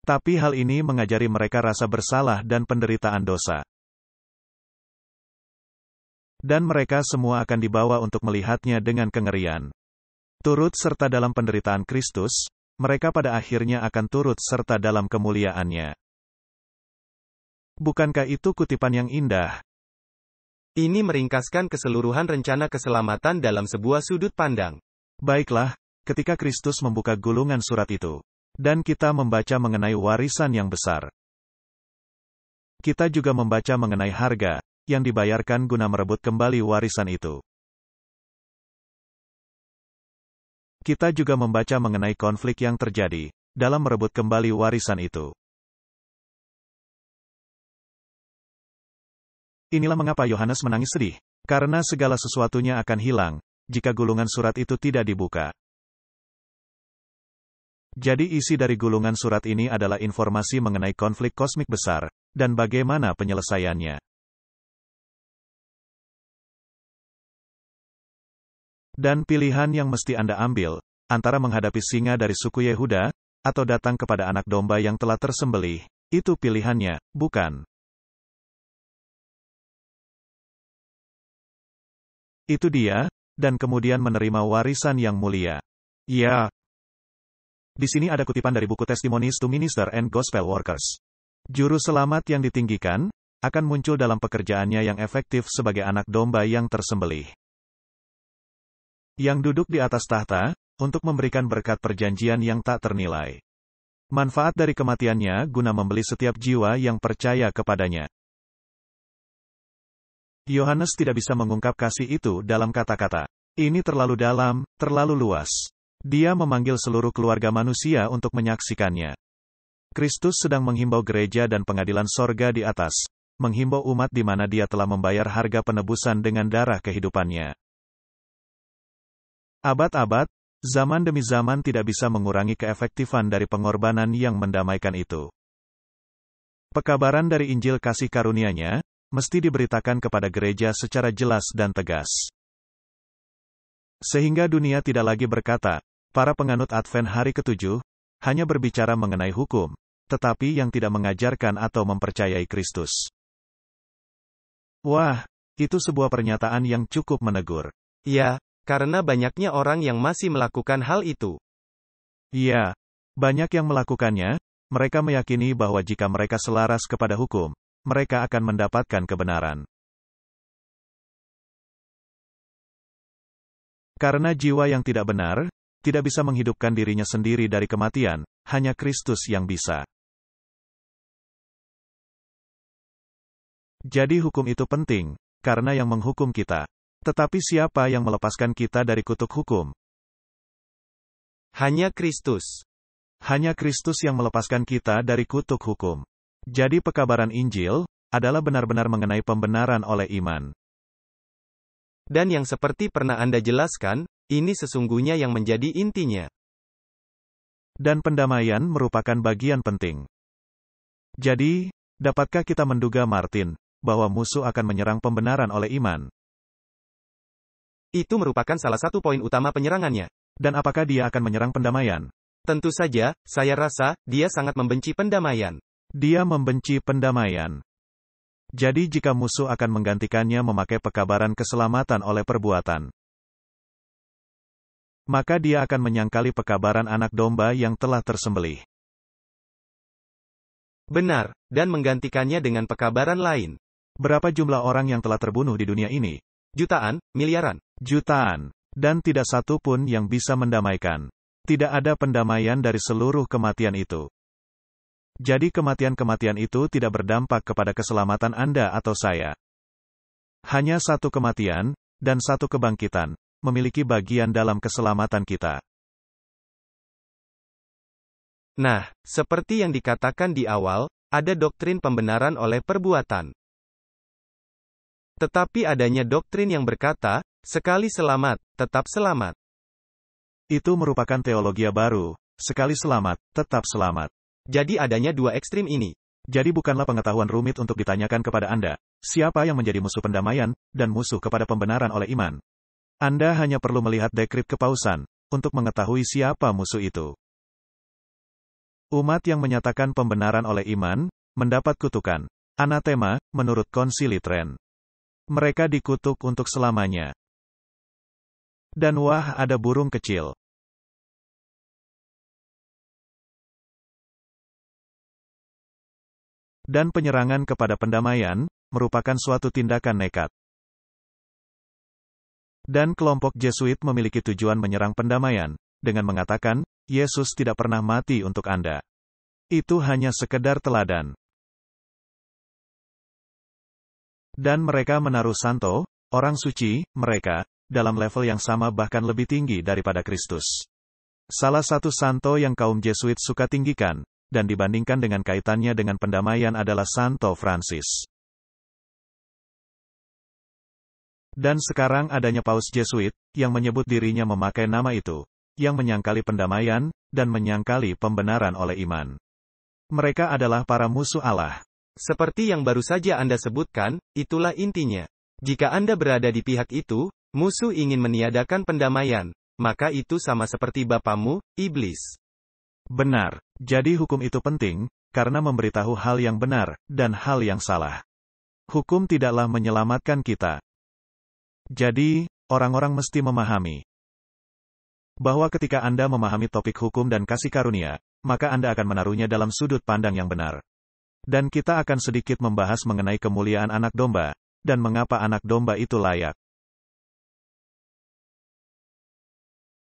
Tapi hal ini mengajari mereka rasa bersalah dan penderitaan dosa. Dan mereka semua akan dibawa untuk melihatnya dengan kengerian. Turut serta dalam penderitaan Kristus, mereka pada akhirnya akan turut serta dalam kemuliaan-Nya. Bukankah itu kutipan yang indah? Ini meringkaskan keseluruhan rencana keselamatan dalam sebuah sudut pandang. Baiklah, ketika Kristus membuka gulungan surat itu, dan kita membaca mengenai warisan yang besar. Kita juga membaca mengenai harga yang dibayarkan guna merebut kembali warisan itu. Kita juga membaca mengenai konflik yang terjadi dalam merebut kembali warisan itu. Inilah mengapa Yohanes menangis sedih, karena segala sesuatunya akan hilang jika gulungan surat itu tidak dibuka. Jadi isi dari gulungan surat ini adalah informasi mengenai konflik kosmik besar, dan bagaimana penyelesaiannya. Dan pilihan yang mesti Anda ambil, antara menghadapi singa dari suku Yehuda, atau datang kepada anak domba yang telah tersembelih, itu pilihannya, bukan? Itu dia, dan kemudian menerima warisan yang mulia. Ya. Di sini ada kutipan dari buku Testimonies to Minister and Gospel Workers. Juru selamat yang ditinggikan, akan muncul dalam pekerjaannya yang efektif sebagai anak domba yang tersembelih. Yang duduk di atas tahta, untuk memberikan berkat perjanjian yang tak ternilai. Manfaat dari kematiannya guna membeli setiap jiwa yang percaya kepadanya. Yohanes tidak bisa mengungkap kasih itu dalam kata-kata. Ini terlalu dalam, terlalu luas. Dia memanggil seluruh keluarga manusia untuk menyaksikannya. Kristus sedang menghimbau gereja dan pengadilan sorga di atas, menghimbau umat di mana dia telah membayar harga penebusan dengan darah kehidupannya. Abad-abad, zaman demi zaman tidak bisa mengurangi keefektifan dari pengorbanan yang mendamaikan itu. Pekabaran dari Injil kasih karunia-Nya, mesti diberitakan kepada gereja secara jelas dan tegas. Sehingga dunia tidak lagi berkata, para penganut Advent hari ke-7, hanya berbicara mengenai hukum, tetapi yang tidak mengajarkan atau mempercayai Kristus. Wah, itu sebuah pernyataan yang cukup menegur. Ya, karena banyaknya orang yang masih melakukan hal itu. Ya, banyak yang melakukannya, mereka meyakini bahwa jika mereka selaras kepada hukum, mereka akan mendapatkan kebenaran. Karena jiwa yang tidak benar, tidak bisa menghidupkan dirinya sendiri dari kematian, hanya Kristus yang bisa. Jadi hukum itu penting, karena yang menghukum kita. Tetapi siapa yang melepaskan kita dari kutuk hukum? Hanya Kristus. Hanya Kristus yang melepaskan kita dari kutuk hukum. Jadi pekabaran Injil adalah benar-benar mengenai pembenaran oleh iman. Dan yang seperti pernah Anda jelaskan, ini sesungguhnya yang menjadi intinya. Dan pendamaian merupakan bagian penting. Jadi, dapatkah kita menduga Martin, bahwa musuh akan menyerang pembenaran oleh iman? Itu merupakan salah satu poin utama penyerangannya. Dan apakah dia akan menyerang pendamaian? Tentu saja, saya rasa, dia sangat membenci pendamaian. Dia membenci pendamaian. Jadi jika musuh akan menggantikannya memakai pekabaran keselamatan oleh perbuatan, maka dia akan menyangkali pekabaran anak domba yang telah tersembelih. Benar, dan menggantikannya dengan pekabaran lain. Berapa jumlah orang yang telah terbunuh di dunia ini? Jutaan, miliaran. Jutaan. Dan tidak satu pun yang bisa mendamaikan. Tidak ada pendamaian dari seluruh kematian itu. Jadi kematian-kematian itu tidak berdampak kepada keselamatan Anda atau saya. Hanya satu kematian, dan satu kebangkitan, memiliki bagian dalam keselamatan kita. Nah, seperti yang dikatakan di awal, ada doktrin pembenaran oleh perbuatan. Tetapi adanya doktrin yang berkata, sekali selamat, tetap selamat. Itu merupakan teologi baru, sekali selamat, tetap selamat. Jadi adanya dua ekstrim ini. Jadi bukanlah pengetahuan rumit untuk ditanyakan kepada Anda, siapa yang menjadi musuh pendamaian, dan musuh kepada pembenaran oleh iman. Anda hanya perlu melihat dekrip kepausan, untuk mengetahui siapa musuh itu. Umat yang menyatakan pembenaran oleh iman, mendapat kutukan, anatema, menurut Konsili Tren. Mereka dikutuk untuk selamanya. Dan wah, ada burung kecil. Dan penyerangan kepada pendamaian, merupakan suatu tindakan nekat. Dan kelompok Jesuit memiliki tujuan menyerang pendamaian, dengan mengatakan, Yesus tidak pernah mati untuk Anda. Itu hanya sekedar teladan. Dan mereka menaruh santo, orang suci, mereka, dalam level yang sama bahkan lebih tinggi daripada Kristus. Salah satu santo yang kaum Jesuit suka tinggikan, dan dibandingkan dengan kaitannya dengan pendamaian adalah Santo Francis. Dan sekarang adanya paus Jesuit, yang menyebut dirinya memakai nama itu, yang menyangkali pendamaian, dan menyangkali pembenaran oleh iman. Mereka adalah para musuh Allah. Seperti yang baru saja Anda sebutkan, itulah intinya. Jika Anda berada di pihak itu, musuh ingin meniadakan pendamaian, maka itu sama seperti bapamu, iblis. Benar. Jadi hukum itu penting, karena memberitahu hal yang benar, dan hal yang salah. Hukum tidaklah menyelamatkan kita. Jadi, orang-orang mesti memahami bahwa ketika Anda memahami topik hukum dan kasih karunia, maka Anda akan menaruhnya dalam sudut pandang yang benar. Dan kita akan sedikit membahas mengenai kemuliaan anak domba, dan mengapa anak domba itu layak.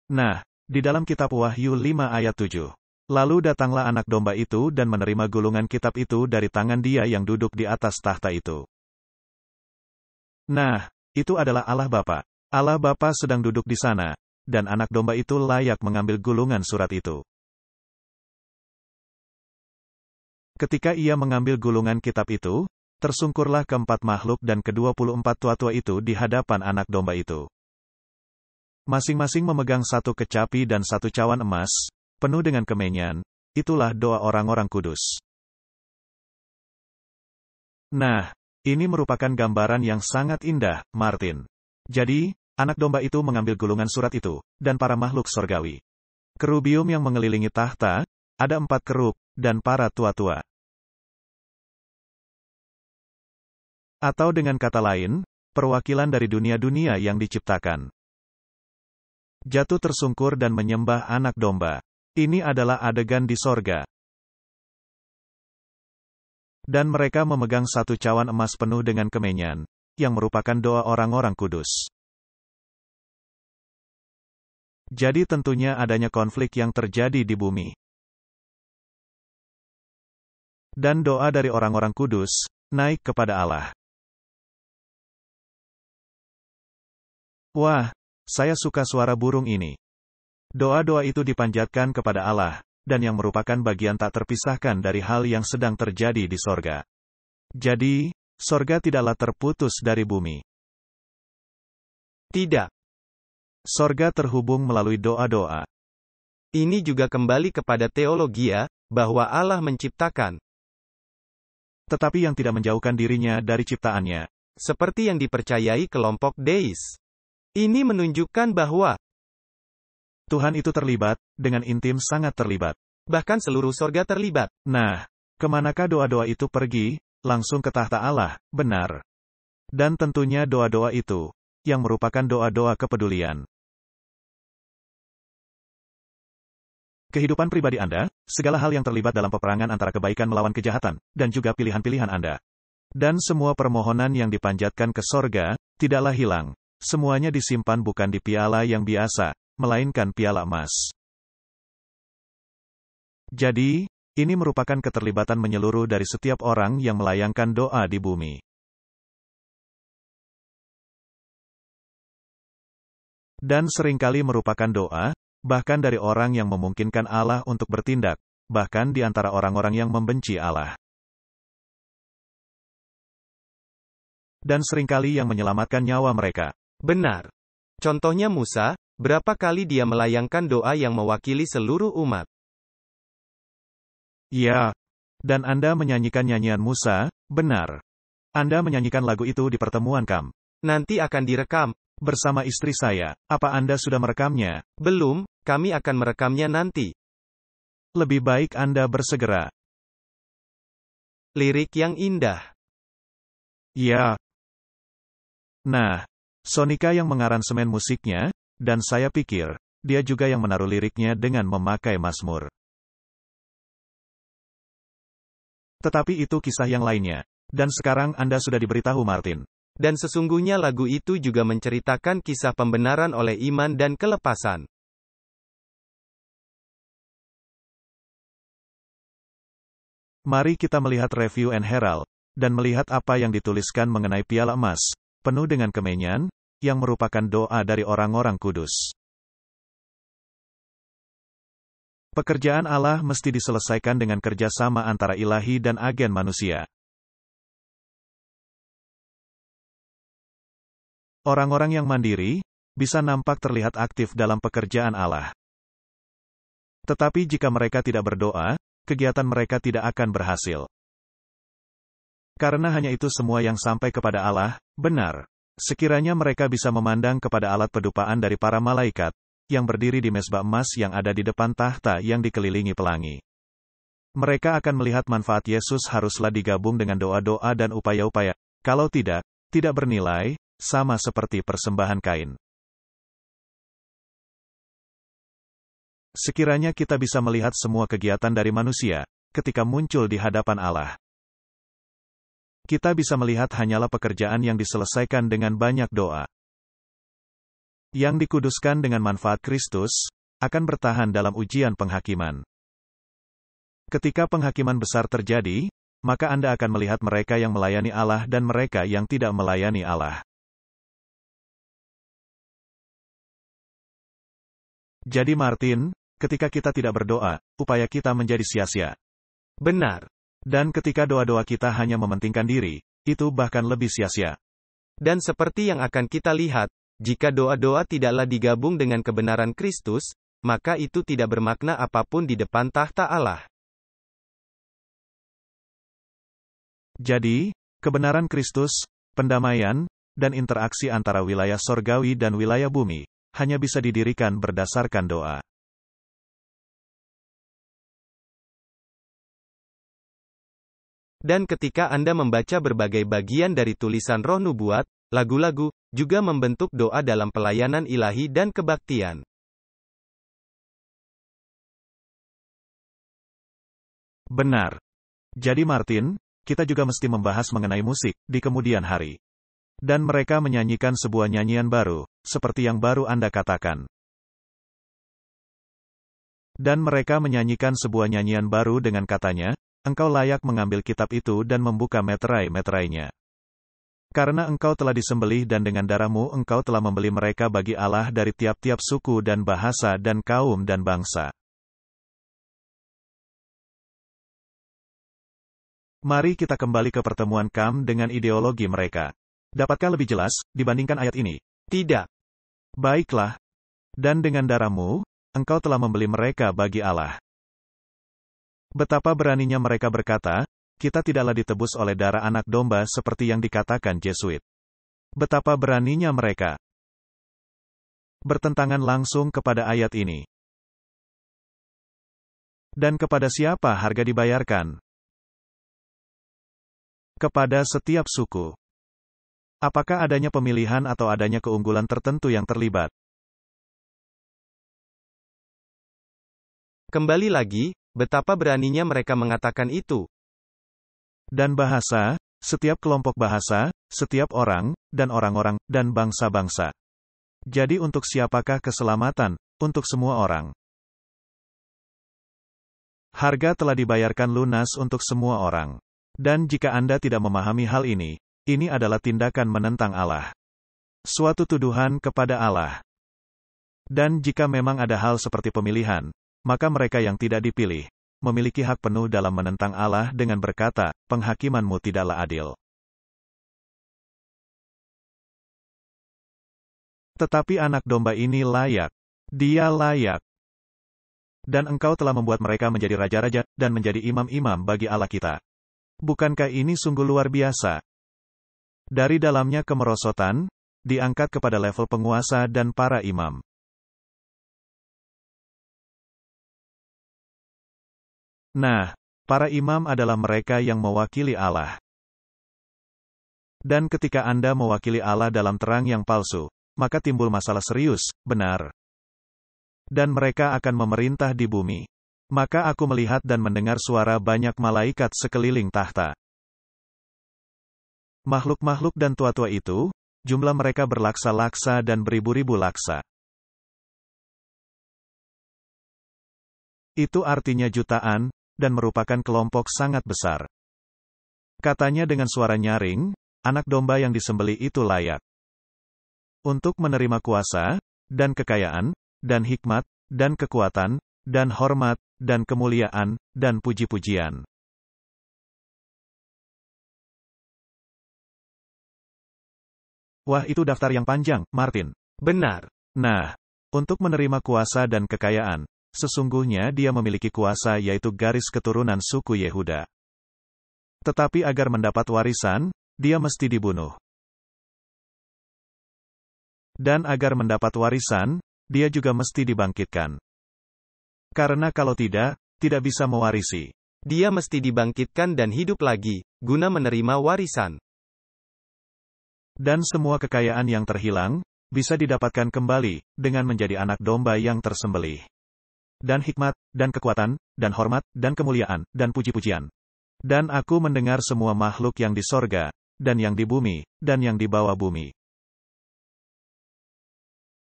Nah, di dalam kitab Wahyu 5 ayat 7. Lalu datanglah anak domba itu dan menerima gulungan kitab itu dari tangan dia yang duduk di atas tahta itu. Nah, itu adalah Allah Bapa. Allah Bapa sedang duduk di sana, dan anak domba itu layak mengambil gulungan surat itu. Ketika ia mengambil gulungan kitab itu, tersungkurlah keempat makhluk dan ke-24 tua-tua itu di hadapan anak domba itu. Masing-masing memegang satu kecapi dan satu cawan emas, penuh dengan kemenyan. Itulah doa orang-orang kudus. Nah, ini merupakan gambaran yang sangat indah, Martin. Jadi, anak domba itu mengambil gulungan surat itu, dan para makhluk sorgawi. Kerubium yang mengelilingi tahta, ada 4 kerub, dan para tua-tua. Atau dengan kata lain, perwakilan dari dunia-dunia yang diciptakan. jatuh tersungkur dan menyembah anak domba. Ini adalah adegan di sorga. Dan mereka memegang satu cawan emas penuh dengan kemenyan, yang merupakan doa orang-orang kudus. Jadi tentunya adanya konflik yang terjadi di bumi. Dan doa dari orang-orang kudus, naik kepada Allah. Wah, saya suka suara burung ini. Doa-doa itu dipanjatkan kepada Allah, dan yang merupakan bagian tak terpisahkan dari hal yang sedang terjadi di sorga. Jadi, sorga tidaklah terputus dari bumi. Tidak. Sorga terhubung melalui doa-doa. Ini juga kembali kepada teologia, bahwa Allah menciptakan. Tetapi yang tidak menjauhkan dirinya dari ciptaannya. Seperti yang dipercayai kelompok deis. Ini menunjukkan bahwa Tuhan itu terlibat, dengan intim sangat terlibat. bahkan seluruh sorga terlibat. Nah, kemanakah doa-doa itu pergi? Langsung ke tahta Allah, benar. Dan tentunya doa-doa itu, yang merupakan doa-doa kepedulian. Kehidupan pribadi Anda, segala hal yang terlibat dalam peperangan antara kebaikan melawan kejahatan, dan juga pilihan-pilihan Anda. Dan semua permohonan yang dipanjatkan ke sorga, tidaklah hilang. Semuanya disimpan bukan di piala yang biasa, melainkan piala emas. Jadi, ini merupakan keterlibatan menyeluruh dari setiap orang yang melayangkan doa di bumi. Dan seringkali merupakan doa, bahkan dari orang yang memungkinkan Allah untuk bertindak, bahkan di antara orang-orang yang membenci Allah. Dan seringkali yang menyelamatkan nyawa mereka. Benar. Contohnya Musa, berapa kali dia melayangkan doa yang mewakili seluruh umat. Ya. Dan Anda menyanyikan nyanyian Musa, benar. Anda menyanyikan lagu itu di pertemuan KAM. Nanti akan direkam. Bersama istri saya. Apa Anda sudah merekamnya? Belum, kami akan merekamnya nanti. Lebih baik Anda bersegera. Lirik yang indah. Ya. Nah, Sonika yang mengaransemen musiknya, dan saya pikir, dia juga yang menaruh liriknya dengan memakai Mazmur. Tetapi itu kisah yang lainnya. Dan sekarang Anda sudah diberitahu Martin. Dan sesungguhnya lagu itu juga menceritakan kisah pembenaran oleh iman dan kelepasan. Mari kita melihat review and herald, dan melihat apa yang dituliskan mengenai piala emas, penuh dengan kemenyan, yang merupakan doa dari orang-orang kudus. Pekerjaan Allah mesti diselesaikan dengan kerjasama antara ilahi dan agen manusia. Orang-orang yang mandiri, bisa nampak terlihat aktif dalam pekerjaan Allah. Tetapi jika mereka tidak berdoa, kegiatan mereka tidak akan berhasil. Karena hanya itu semua yang sampai kepada Allah, benar. Sekiranya mereka bisa memandang kepada alat pedupaan dari para malaikat, yang berdiri di mezbah emas yang ada di depan tahta yang dikelilingi pelangi. Mereka akan melihat manfaat Yesus haruslah digabung dengan doa-doa dan upaya-upaya. Kalau tidak bernilai, sama seperti persembahan Kain. Sekiranya kita bisa melihat semua kegiatan dari manusia, ketika muncul di hadapan Allah. Kita bisa melihat hanyalah pekerjaan yang diselesaikan dengan banyak doa. Yang dikuduskan dengan manfaat Kristus, akan bertahan dalam ujian penghakiman. Ketika penghakiman besar terjadi, maka Anda akan melihat mereka yang melayani Allah dan mereka yang tidak melayani Allah. Jadi Martin, ketika kita tidak berdoa, upaya kita menjadi sia-sia. Benar. Dan ketika doa-doa kita hanya mementingkan diri, itu bahkan lebih sia-sia. Dan seperti yang akan kita lihat, jika doa-doa tidaklah digabung dengan kebenaran Kristus, maka itu tidak bermakna apapun di depan tahta Allah. Jadi, kebenaran Kristus, pendamaian, dan interaksi antara wilayah sorgawi dan wilayah bumi, hanya bisa didirikan berdasarkan doa. Dan ketika Anda membaca berbagai bagian dari tulisan Roh Nubuat, lagu-lagu, juga membentuk doa dalam pelayanan ilahi dan kebaktian. Benar. Jadi Martin, kita juga mesti membahas mengenai musik di kemudian hari. Dan mereka menyanyikan sebuah nyanyian baru, seperti yang baru Anda katakan. Dan mereka menyanyikan sebuah nyanyian baru dengan katanya, engkau layak mengambil kitab itu dan membuka meterai-meterainya. Karena engkau telah disembelih dan dengan darahmu engkau telah membeli mereka bagi Allah dari tiap-tiap suku dan bahasa dan kaum dan bangsa. Mari kita kembali ke pertemuan Kam dengan ideologi mereka. Dapatkah lebih jelas, dibandingkan ayat ini? Tidak. Baiklah. Dan dengan darahmu, engkau telah membeli mereka bagi Allah. Betapa beraninya mereka berkata, kita tidaklah ditebus oleh darah anak domba seperti yang dikatakan Jesuit. Betapa beraninya mereka. Bertentangan langsung kepada ayat ini. Dan kepada siapa harga dibayarkan? Kepada setiap suku. Apakah adanya pemilihan atau adanya keunggulan tertentu yang terlibat? Kembali lagi, betapa beraninya mereka mengatakan itu. Dan bahasa, setiap kelompok bahasa, setiap orang, dan orang-orang, dan bangsa-bangsa. Jadi untuk siapakah keselamatan? Untuk semua orang. Harga telah dibayarkan lunas untuk semua orang. Dan jika Anda tidak memahami hal ini adalah tindakan menentang Allah. Suatu tuduhan kepada Allah. Dan jika memang ada hal seperti pemilihan, maka mereka yang tidak dipilih memiliki hak penuh dalam menentang Allah dengan berkata, penghakimanmu tidaklah adil. Tetapi anak domba ini layak. Dia layak. Dan engkau telah membuat mereka menjadi raja-raja, dan menjadi imam-imam bagi Allah kita. Bukankah ini sungguh luar biasa? Dari dalamnya kemerosotan, diangkat kepada level penguasa dan para imam. Nah, para imam adalah mereka yang mewakili Allah. Dan ketika Anda mewakili Allah dalam terang yang palsu, maka timbul masalah serius, benar. Dan mereka akan memerintah di bumi. Maka aku melihat dan mendengar suara banyak malaikat sekeliling tahta. Makhluk-makhluk dan tua-tua itu, jumlah mereka berlaksa-laksa dan beribu-ribu laksa. Itu artinya jutaan, dan merupakan kelompok sangat besar. Katanya dengan suara nyaring, anak domba yang disembelih itu layak untuk menerima kuasa, dan kekayaan, dan hikmat, dan kekuatan, dan hormat, dan kemuliaan, dan puji-pujian. Wah, itu daftar yang panjang, Martin. Benar. Nah, untuk menerima kuasa dan kekayaan, sesungguhnya dia memiliki kuasa yaitu garis keturunan suku Yehuda. Tetapi agar mendapat warisan, dia mesti dibunuh. Dan agar mendapat warisan, dia juga mesti dibangkitkan. Karena kalau tidak bisa mewarisi. Dia mesti dibangkitkan dan hidup lagi, guna menerima warisan. Dan semua kekayaan yang terhilang, bisa didapatkan kembali, dengan menjadi anak domba yang tersembelih. Dan hikmat, dan kekuatan, dan hormat, dan kemuliaan, dan puji-pujian. Dan aku mendengar semua makhluk yang di sorga, dan yang di bumi, dan yang di bawah bumi.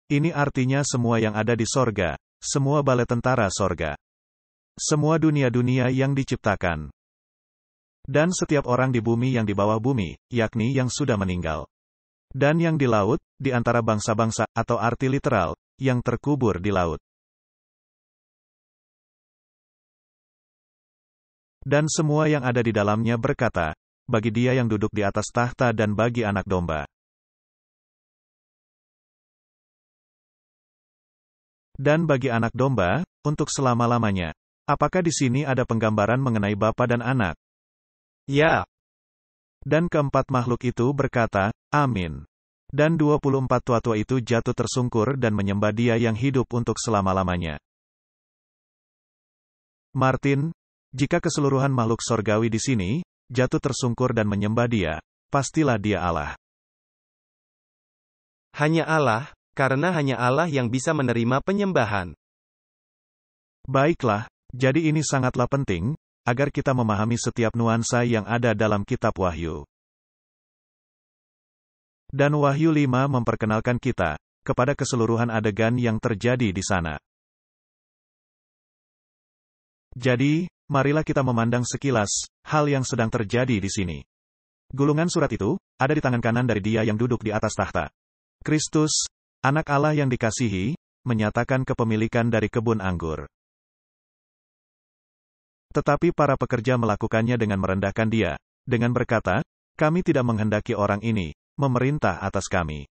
Ini artinya semua yang ada di sorga, semua bala tentara sorga. Semua dunia-dunia yang diciptakan. Dan setiap orang di bumi yang di bawah bumi, yakni yang sudah meninggal. Dan yang di laut, di antara bangsa-bangsa, atau arti literal, yang terkubur di laut. Dan semua yang ada di dalamnya berkata, bagi dia yang duduk di atas tahta dan bagi anak domba. Dan bagi anak domba, untuk selama-lamanya. Apakah di sini ada penggambaran mengenai Bapa dan Anak? Ya. Dan keempat makhluk itu berkata, Amin. Dan 24 tua-tua itu jatuh tersungkur dan menyembah Dia yang hidup untuk selama-lamanya. Martin, jika keseluruhan makhluk sorgawi di sini, jatuh tersungkur dan menyembah Dia, pastilah Dia Allah. Hanya Allah, karena hanya Allah yang bisa menerima penyembahan. Baiklah, jadi ini sangatlah penting, agar kita memahami setiap nuansa yang ada dalam kitab Wahyu. Dan Wahyu 5 memperkenalkan kita kepada keseluruhan adegan yang terjadi di sana. Jadi, marilah kita memandang sekilas hal yang sedang terjadi di sini. Gulungan surat itu ada di tangan kanan dari Dia yang duduk di atas tahta. Kristus, Anak Allah yang dikasihi, menyatakan kepemilikan dari kebun anggur. Tetapi para pekerja melakukannya dengan merendahkan Dia, dengan berkata, "Kami tidak menghendaki orang ini memerintah atas kami."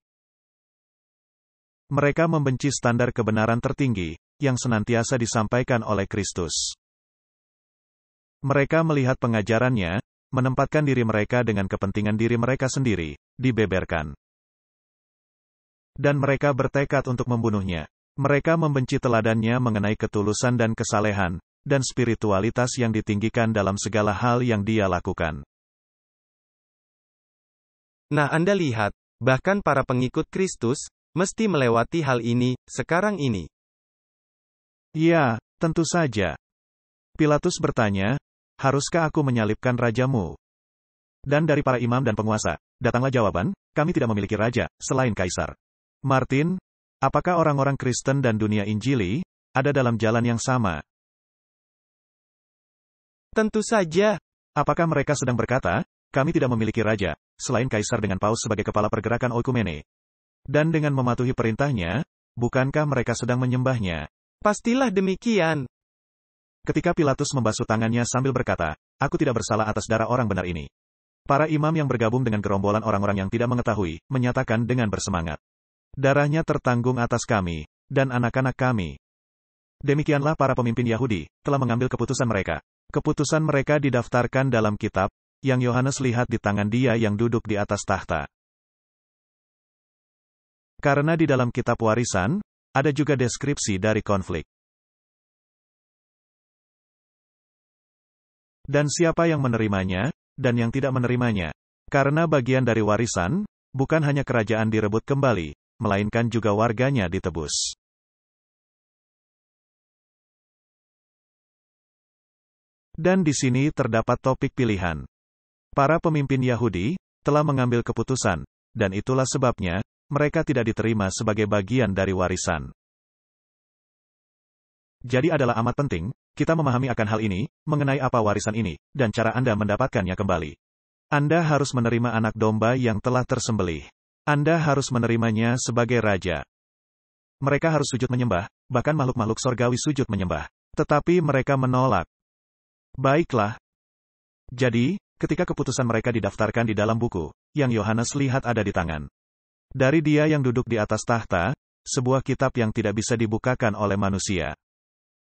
Mereka membenci standar kebenaran tertinggi yang senantiasa disampaikan oleh Kristus. Mereka melihat pengajarannya, menempatkan diri mereka dengan kepentingan diri mereka sendiri, dibeberkan. Dan mereka bertekad untuk membunuhnya. Mereka membenci teladannya mengenai ketulusan dan kesalehan, dan spiritualitas yang ditinggikan dalam segala hal yang Dia lakukan. Nah, Anda lihat, bahkan para pengikut Kristus mesti melewati hal ini sekarang ini. Ya, tentu saja. Pilatus bertanya, "Haruskah aku menyalibkan rajamu?" Dan dari para imam dan penguasa, datanglah jawaban, "Kami tidak memiliki raja selain Kaisar." Martin, apakah orang-orang Kristen dan dunia Injili ada dalam jalan yang sama? Tentu saja. Apakah mereka sedang berkata, "Kami tidak memiliki raja selain Kaisar dengan Paus sebagai kepala pergerakan oikumene"? Dan dengan mematuhi perintahnya, bukankah mereka sedang menyembahnya? Pastilah demikian. Ketika Pilatus membasuh tangannya sambil berkata, "Aku tidak bersalah atas darah orang benar ini." Para imam yang bergabung dengan gerombolan orang-orang yang tidak mengetahui, menyatakan dengan bersemangat, "Darahnya tertanggung atas kami, dan anak-anak kami." Demikianlah para pemimpin Yahudi telah mengambil keputusan mereka. Keputusan mereka didaftarkan dalam kitab, yang Yohanes lihat di tangan Dia yang duduk di atas tahta. Karena di dalam kitab warisan, ada juga deskripsi dari konflik. Dan siapa yang menerimanya, dan yang tidak menerimanya. Karena bagian dari warisan, bukan hanya kerajaan direbut kembali, melainkan juga warganya ditebus. Dan di sini terdapat topik pilihan. Para pemimpin Yahudi telah mengambil keputusan, dan itulah sebabnya mereka tidak diterima sebagai bagian dari warisan. Jadi adalah amat penting kita memahami akan hal ini, mengenai apa warisan ini, dan cara Anda mendapatkannya kembali. Anda harus menerima anak domba yang telah tersembelih. Anda harus menerimanya sebagai raja. Mereka harus sujud menyembah, bahkan makhluk-makhluk sorgawi sujud menyembah. Tetapi mereka menolak. Baiklah. Jadi, ketika keputusan mereka didaftarkan di dalam buku, yang Yohanes lihat ada di tangan. Dari Dia yang duduk di atas tahta, sebuah kitab yang tidak bisa dibukakan oleh manusia.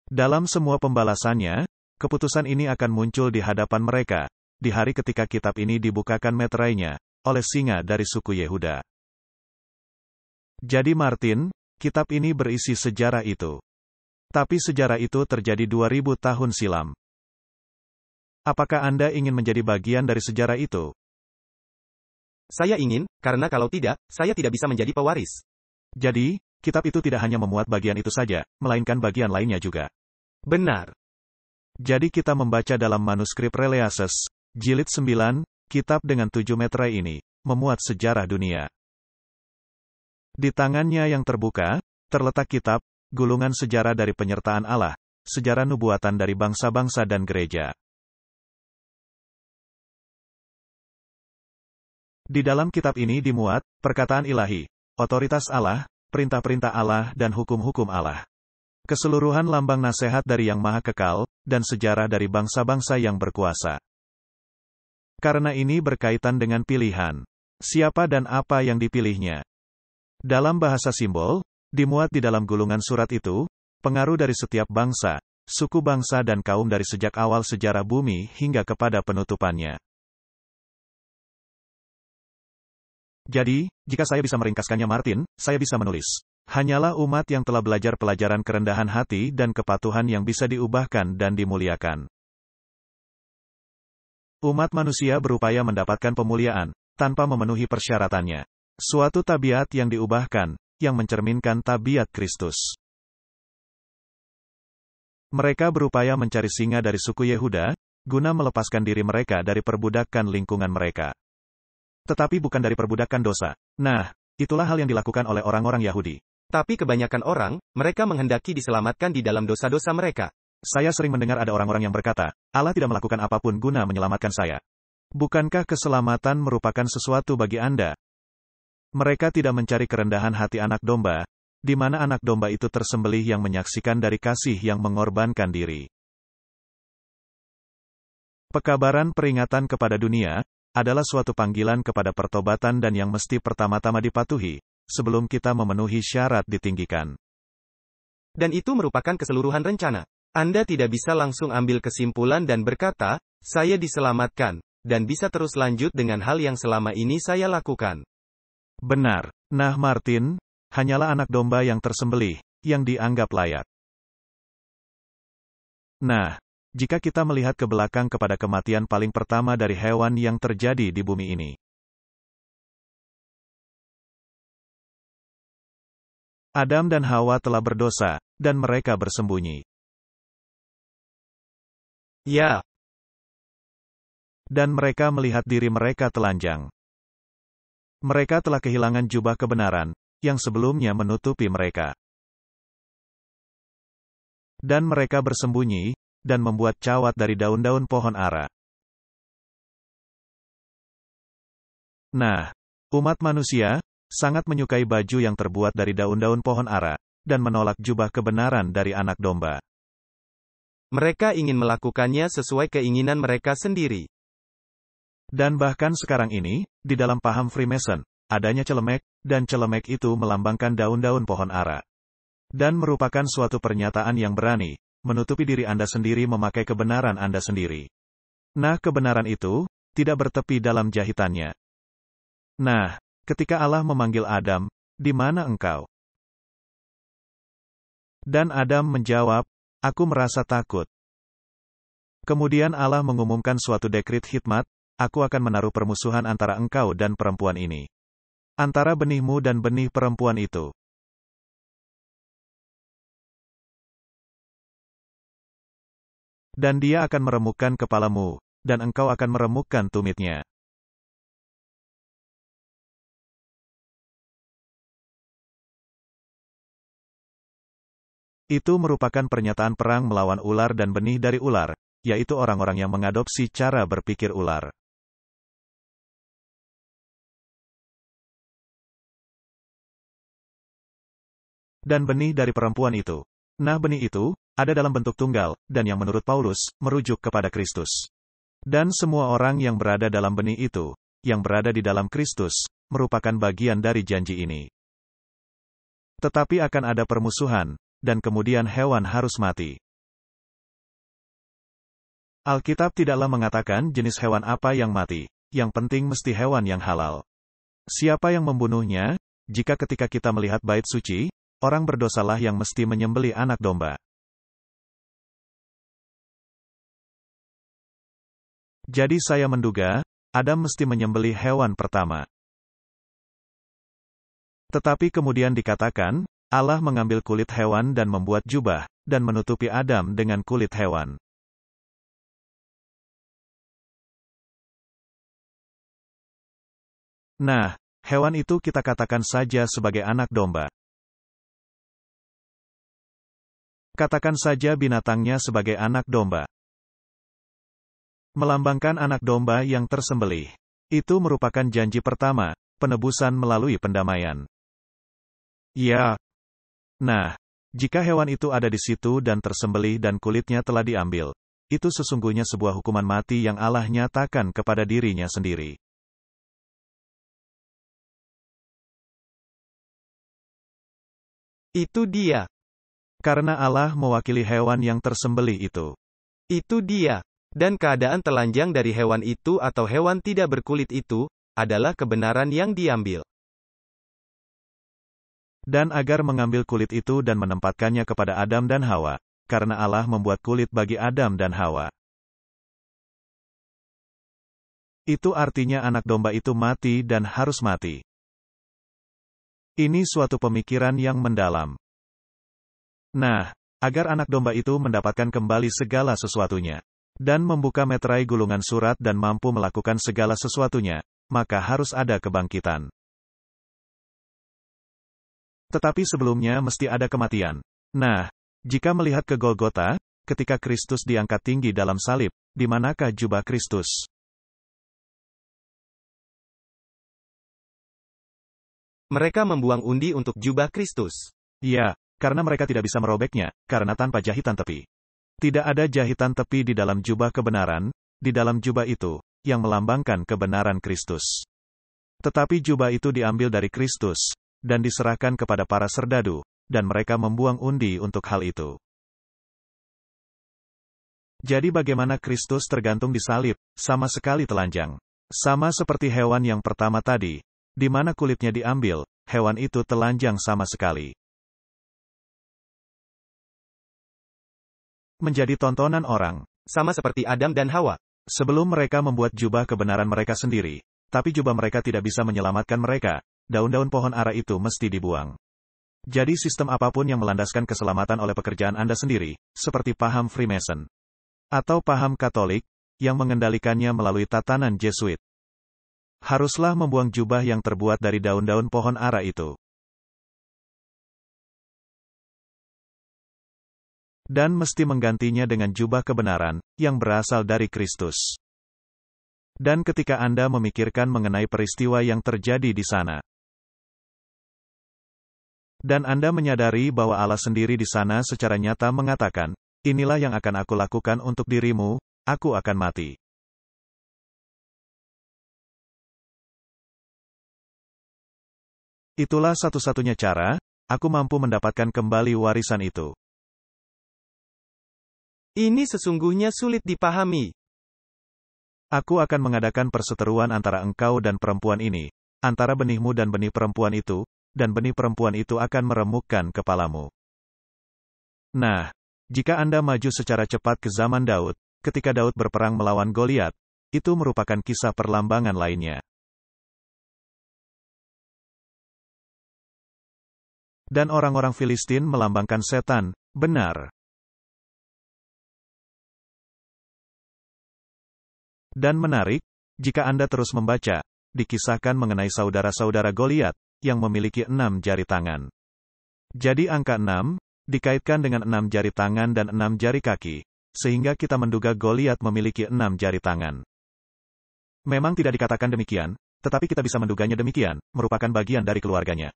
Dalam semua pembalasannya, keputusan ini akan muncul di hadapan mereka, di hari ketika kitab ini dibukakan meterainya, oleh singa dari suku Yehuda. Jadi Martin, kitab ini berisi sejarah itu. Tapi sejarah itu terjadi 2000 tahun silam. Apakah Anda ingin menjadi bagian dari sejarah itu? Saya ingin, karena kalau tidak, saya tidak bisa menjadi pewaris. Jadi, kitab itu tidak hanya memuat bagian itu saja, melainkan bagian lainnya juga. Benar. Jadi kita membaca dalam manuskrip Releases, jilid 9, kitab dengan 7 meterai ini, memuat sejarah dunia. Di tangannya yang terbuka, terletak kitab, gulungan sejarah dari penyertaan Allah, sejarah nubuatan dari bangsa-bangsa dan gereja. Di dalam kitab ini dimuat perkataan ilahi, otoritas Allah, perintah-perintah Allah dan hukum-hukum Allah. Keseluruhan lambang nasihat dari Yang Maha Kekal, dan sejarah dari bangsa-bangsa yang berkuasa. Karena ini berkaitan dengan pilihan. Siapa dan apa yang dipilihnya. Dalam bahasa simbol, dimuat di dalam gulungan surat itu, pengaruh dari setiap bangsa, suku bangsa dan kaum dari sejak awal sejarah bumi hingga kepada penutupannya. Jadi, jika saya bisa meringkaskannya Martin, saya bisa menulis. Hanyalah umat yang telah belajar pelajaran kerendahan hati dan kepatuhan yang bisa diubahkan dan dimuliakan. Umat manusia berupaya mendapatkan pemuliaan, tanpa memenuhi persyaratannya. Suatu tabiat yang diubahkan, yang mencerminkan tabiat Kristus. Mereka berupaya mencari singa dari suku Yehuda, guna melepaskan diri mereka dari perbudakan lingkungan mereka. Tetapi bukan dari perbudakan dosa. Nah, itulah hal yang dilakukan oleh orang-orang Yahudi. Tapi kebanyakan orang, mereka menghendaki diselamatkan di dalam dosa-dosa mereka. Saya sering mendengar ada orang-orang yang berkata, Allah tidak melakukan apapun guna menyelamatkan saya. Bukankah keselamatan merupakan sesuatu bagi Anda? Mereka tidak mencari kerendahan hati anak domba, di mana anak domba itu tersembelih yang menyaksikan dari kasih yang mengorbankan diri. Pekabaran peringatan kepada dunia adalah suatu panggilan kepada pertobatan dan yang mesti pertama-tama dipatuhi, sebelum kita memenuhi syarat ditinggikan. Dan itu merupakan keseluruhan rencana. Anda tidak bisa langsung ambil kesimpulan dan berkata, saya diselamatkan, dan bisa terus lanjut dengan hal yang selama ini saya lakukan. Benar. Nah Martin, hanyalah anak domba yang tersembelih, yang dianggap layak. Nah, jika kita melihat ke belakang kepada kematian paling pertama dari hewan yang terjadi di bumi ini. Adam dan Hawa telah berdosa, dan mereka bersembunyi. Ya. Dan mereka melihat diri mereka telanjang. Mereka telah kehilangan jubah kebenaran, yang sebelumnya menutupi mereka. Dan mereka bersembunyi, dan membuat cawat dari daun-daun pohon ara. Nah, umat manusia sangat menyukai baju yang terbuat dari daun-daun pohon ara, dan menolak jubah kebenaran dari anak domba. Mereka ingin melakukannya sesuai keinginan mereka sendiri. Dan bahkan sekarang ini, di dalam paham Freemason, adanya celemek, dan celemek itu melambangkan daun-daun pohon ara. Dan merupakan suatu pernyataan yang berani, menutupi diri Anda sendiri memakai kebenaran Anda sendiri. Nah, kebenaran itu tidak bertepi dalam jahitannya. Nah, ketika Allah memanggil Adam, di mana engkau? Dan Adam menjawab, aku merasa takut. Kemudian Allah mengumumkan suatu dekrit hikmat, aku akan menaruh permusuhan antara engkau dan perempuan ini. Antara benihmu dan benih perempuan itu. Dan dia akan meremukkan kepalamu, dan engkau akan meremukkan tumitnya. Itu merupakan pernyataan perang melawan ular dan benih dari ular, yaitu orang-orang yang mengadopsi cara berpikir ular. Dan benih dari perempuan itu. Nah, benih itu ada dalam bentuk tunggal, dan yang menurut Paulus, merujuk kepada Kristus. Dan semua orang yang berada dalam benih itu, yang berada di dalam Kristus, merupakan bagian dari janji ini. Tetapi akan ada permusuhan, dan kemudian hewan harus mati. Alkitab tidaklah mengatakan jenis hewan apa yang mati, yang penting mesti hewan yang halal. Siapa yang membunuhnya, jika ketika kita melihat bait suci, orang berdosalah yang mesti menyembelih anak domba. Jadi saya menduga, Adam mesti menyembelih hewan pertama. Tetapi kemudian dikatakan, Allah mengambil kulit hewan dan membuat jubah, dan menutupi Adam dengan kulit hewan. Nah, hewan itu kita katakan saja sebagai anak domba. Katakan saja binatangnya sebagai anak domba. Melambangkan anak domba yang tersembelih. Itu merupakan janji pertama, penebusan melalui pendamaian. Ya. Nah, jika hewan itu ada di situ dan tersembelih dan kulitnya telah diambil, itu sesungguhnya sebuah hukuman mati yang Allah nyatakan kepada dirinya sendiri. Itu dia. Karena Allah mewakili hewan yang tersembelih itu. Itu dia. Dan keadaan telanjang dari hewan itu atau hewan tidak berkulit itu, adalah kebenaran yang diambil. Dan agar mengambil kulit itu dan menempatkannya kepada Adam dan Hawa, karena Allah membuat kulit bagi Adam dan Hawa. Itu artinya anak domba itu mati dan harus mati. Ini suatu pemikiran yang mendalam. Nah, agar anak domba itu mendapatkan kembali segala sesuatunya. dan membuka meterai gulungan surat dan mampu melakukan segala sesuatunya, maka harus ada kebangkitan. Tetapi sebelumnya mesti ada kematian. Nah, jika melihat ke Golgota, ketika Kristus diangkat tinggi dalam salib, di manakah jubah Kristus? Mereka membuang undi untuk jubah Kristus. Ya, karena mereka tidak bisa merobeknya, karena tanpa jahitan tepi. Tidak ada jahitan tepi di dalam jubah kebenaran, di dalam jubah itu, yang melambangkan kebenaran Kristus. Tetapi jubah itu diambil dari Kristus, dan diserahkan kepada para serdadu, dan mereka membuang undi untuk hal itu. Jadi bagaimana Kristus tergantung di salib, sama sekali telanjang. Sama seperti hewan yang pertama tadi, di mana kulitnya diambil, hewan itu telanjang sama sekali. Menjadi tontonan orang. Sama seperti Adam dan Hawa. Sebelum mereka membuat jubah kebenaran mereka sendiri, tapi jubah mereka tidak bisa menyelamatkan mereka, daun-daun pohon ara itu mesti dibuang. Jadi sistem apapun yang melandaskan keselamatan oleh pekerjaan Anda sendiri, seperti paham Freemason, atau paham Katolik, yang mengendalikannya melalui tatanan Jesuit, haruslah membuang jubah yang terbuat dari daun-daun pohon ara itu. Dan mesti menggantinya dengan jubah kebenaran, yang berasal dari Kristus. Dan ketika Anda memikirkan mengenai peristiwa yang terjadi di sana, dan Anda menyadari bahwa Allah sendiri di sana secara nyata mengatakan, inilah yang akan aku lakukan untuk dirimu, aku akan mati. Itulah satu-satunya cara, aku mampu mendapatkan kembali warisan itu. Ini sesungguhnya sulit dipahami. Aku akan mengadakan perseteruan antara engkau dan perempuan ini, antara benihmu dan benih perempuan itu, dan benih perempuan itu akan meremukkan kepalamu. Nah, jika Anda maju secara cepat ke zaman Daud, ketika Daud berperang melawan Goliat, itu merupakan kisah perlambangan lainnya. Dan orang-orang Filistin melambangkan setan, benar. Dan menarik, jika Anda terus membaca, dikisahkan mengenai saudara-saudara Goliat, yang memiliki 6 jari tangan. Jadi angka 6, dikaitkan dengan 6 jari tangan dan 6 jari kaki, sehingga kita menduga Goliat memiliki 6 jari tangan. Memang tidak dikatakan demikian, tetapi kita bisa menduganya demikian, merupakan bagian dari keluarganya.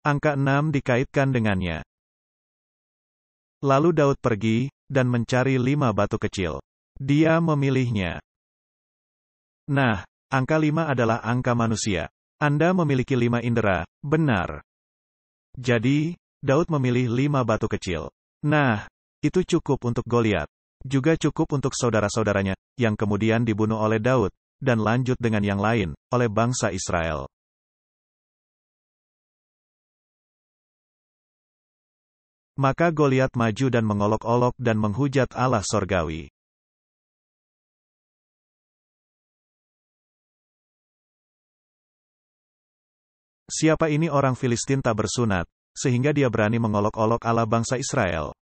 Angka 6 dikaitkan dengannya. Lalu Daud pergi, dan mencari 5 batu kecil. Dia memilihnya. Nah, angka 5 adalah angka manusia. Anda memiliki 5 indera, benar. Jadi, Daud memilih 5 batu kecil. Nah, itu cukup untuk Goliat. Juga cukup untuk saudara-saudaranya, yang kemudian dibunuh oleh Daud, dan lanjut dengan yang lain, oleh bangsa Israel. Maka Goliat maju dan mengolok-olok dan menghujat Allah sorgawi. Siapa ini orang Filistin tak bersunat, sehingga dia berani mengolok-olok Allah bangsa Israel?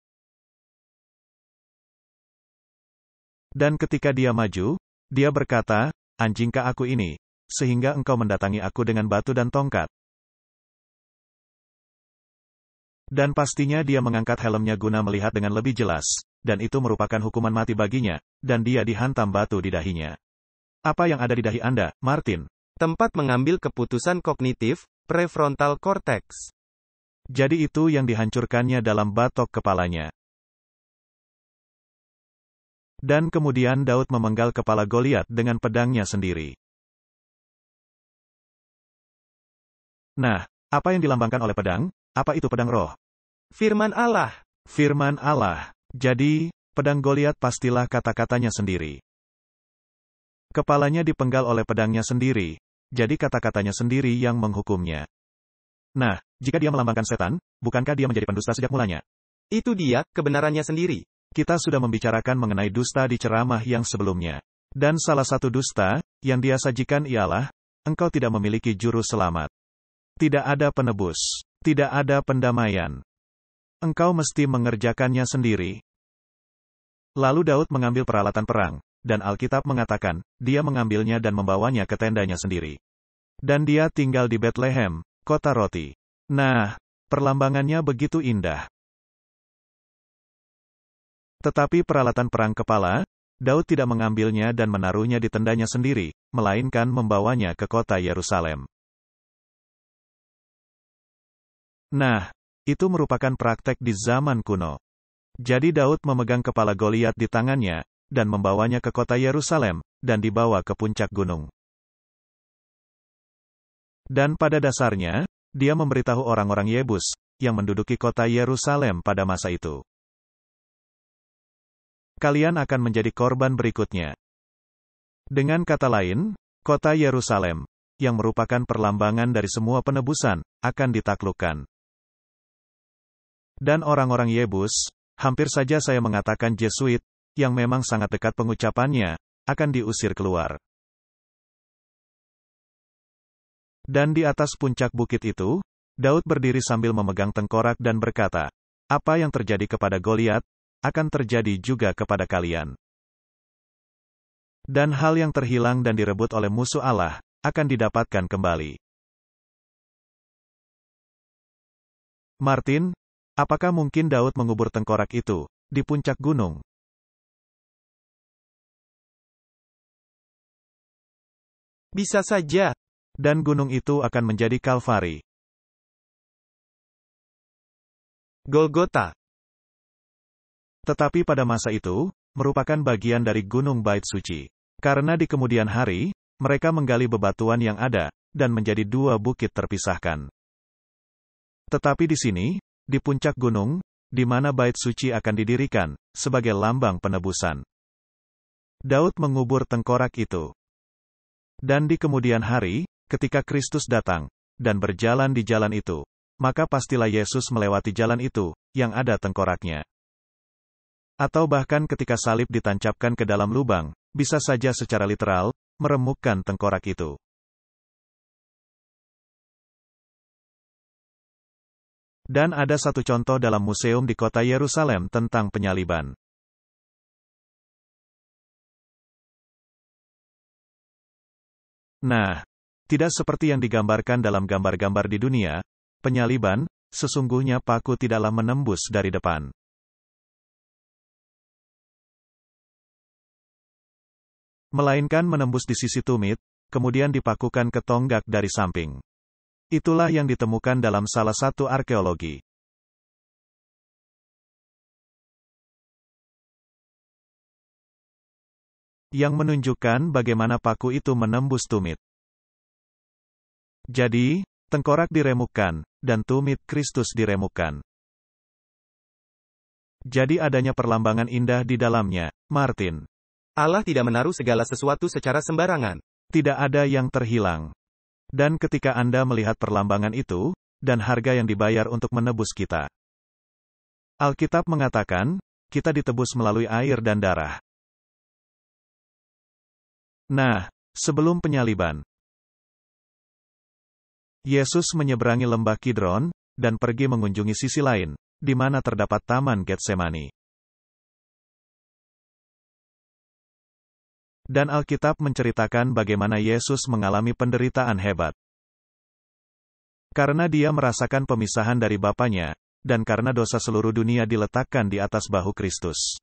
Dan ketika dia maju, dia berkata, anjingkah aku ini, sehingga engkau mendatangi aku dengan batu dan tongkat? Dan pastinya dia mengangkat helmnya guna melihat dengan lebih jelas, dan itu merupakan hukuman mati baginya, dan dia dihantam batu di dahinya. Apa yang ada di dahi Anda, Martin? Tempat mengambil keputusan kognitif, prefrontal cortex. Jadi itu yang dihancurkannya dalam batok kepalanya. Dan kemudian Daud memenggal kepala Goliat dengan pedangnya sendiri. Nah, apa yang dilambangkan oleh pedang? Apa itu pedang roh? Firman Allah. Firman Allah. Jadi, pedang Goliat pastilah kata-katanya sendiri. Kepalanya dipenggal oleh pedangnya sendiri, jadi kata-katanya sendiri yang menghukumnya. Nah, jika dia melambangkan setan, bukankah dia menjadi pendusta sejak mulanya? Itu dia, kebenarannya sendiri. Kita sudah membicarakan mengenai dusta di ceramah yang sebelumnya. Dan salah satu dusta, yang dia sajikan ialah, engkau tidak memiliki juru selamat. Tidak ada penebus. Tidak ada pendamaian. Engkau mesti mengerjakannya sendiri. Lalu Daud mengambil peralatan perang, dan Alkitab mengatakan, dia mengambilnya dan membawanya ke tendanya sendiri. Dan dia tinggal di Bethlehem, kota roti. Nah, perlambangannya begitu indah. Tetapi peralatan perang kepala, Daud tidak mengambilnya dan menaruhnya di tendanya sendiri, melainkan membawanya ke kota Yerusalem. Nah, itu merupakan praktek di zaman kuno. Jadi Daud memegang kepala Goliat di tangannya, dan membawanya ke kota Yerusalem, dan dibawa ke puncak gunung. Dan pada dasarnya, dia memberitahu orang-orang Yebus, yang menduduki kota Yerusalem pada masa itu. Kalian akan menjadi korban berikutnya. Dengan kata lain, kota Yerusalem, yang merupakan perlambangan dari semua penebusan, akan ditaklukkan. Dan orang-orang Yebus, hampir saja saya mengatakan Jesuit, yang memang sangat dekat pengucapannya, akan diusir keluar. Dan di atas puncak bukit itu, Daud berdiri sambil memegang tengkorak dan berkata, "Apa yang terjadi kepada Goliat, akan terjadi juga kepada kalian. Dan hal yang terhilang dan direbut oleh musuh Allah, akan didapatkan kembali." Martin, apakah mungkin Daud mengubur tengkorak itu di puncak gunung? Bisa saja. Dan gunung itu akan menjadi Kalvari. Golgota. Tetapi pada masa itu, merupakan bagian dari Gunung Bait Suci. Karena di kemudian hari, mereka menggali bebatuan yang ada, dan menjadi dua bukit terpisahkan. Tetapi di sini, di puncak gunung, di mana Bait Suci akan didirikan, sebagai lambang penebusan. Daud mengubur tengkorak itu. Dan di kemudian hari, ketika Kristus datang, dan berjalan di jalan itu, maka pastilah Yesus melewati jalan itu, yang ada tengkoraknya. Atau bahkan ketika salib ditancapkan ke dalam lubang, bisa saja secara literal, meremukkan tengkorak itu. Dan ada satu contoh dalam museum di kota Yerusalem tentang penyaliban. Nah, tidak seperti yang digambarkan dalam gambar-gambar di dunia, penyaliban, sesungguhnya paku tidaklah menembus dari depan. Melainkan menembus di sisi tumit, kemudian dipakukan ke tonggak dari samping. Itulah yang ditemukan dalam salah satu arkeologi. Yang menunjukkan bagaimana paku itu menembus tumit. Jadi, tengkorak diremukkan, dan tumit Kristus diremukkan. Jadi adanya perlambangan indah di dalamnya, Martin. Allah tidak menaruh segala sesuatu secara sembarangan. Tidak ada yang terhilang. Dan ketika Anda melihat perlambangan itu, dan harga yang dibayar untuk menebus kita. Alkitab mengatakan, kita ditebus melalui air dan darah. Nah, sebelum penyaliban, Yesus menyeberangi lembah Kidron, dan pergi mengunjungi sisi lain, di mana terdapat Taman Getsemani. Dan Alkitab menceritakan bagaimana Yesus mengalami penderitaan hebat. Karena dia merasakan pemisahan dari Bapanya, dan karena dosa seluruh dunia diletakkan di atas bahu Kristus.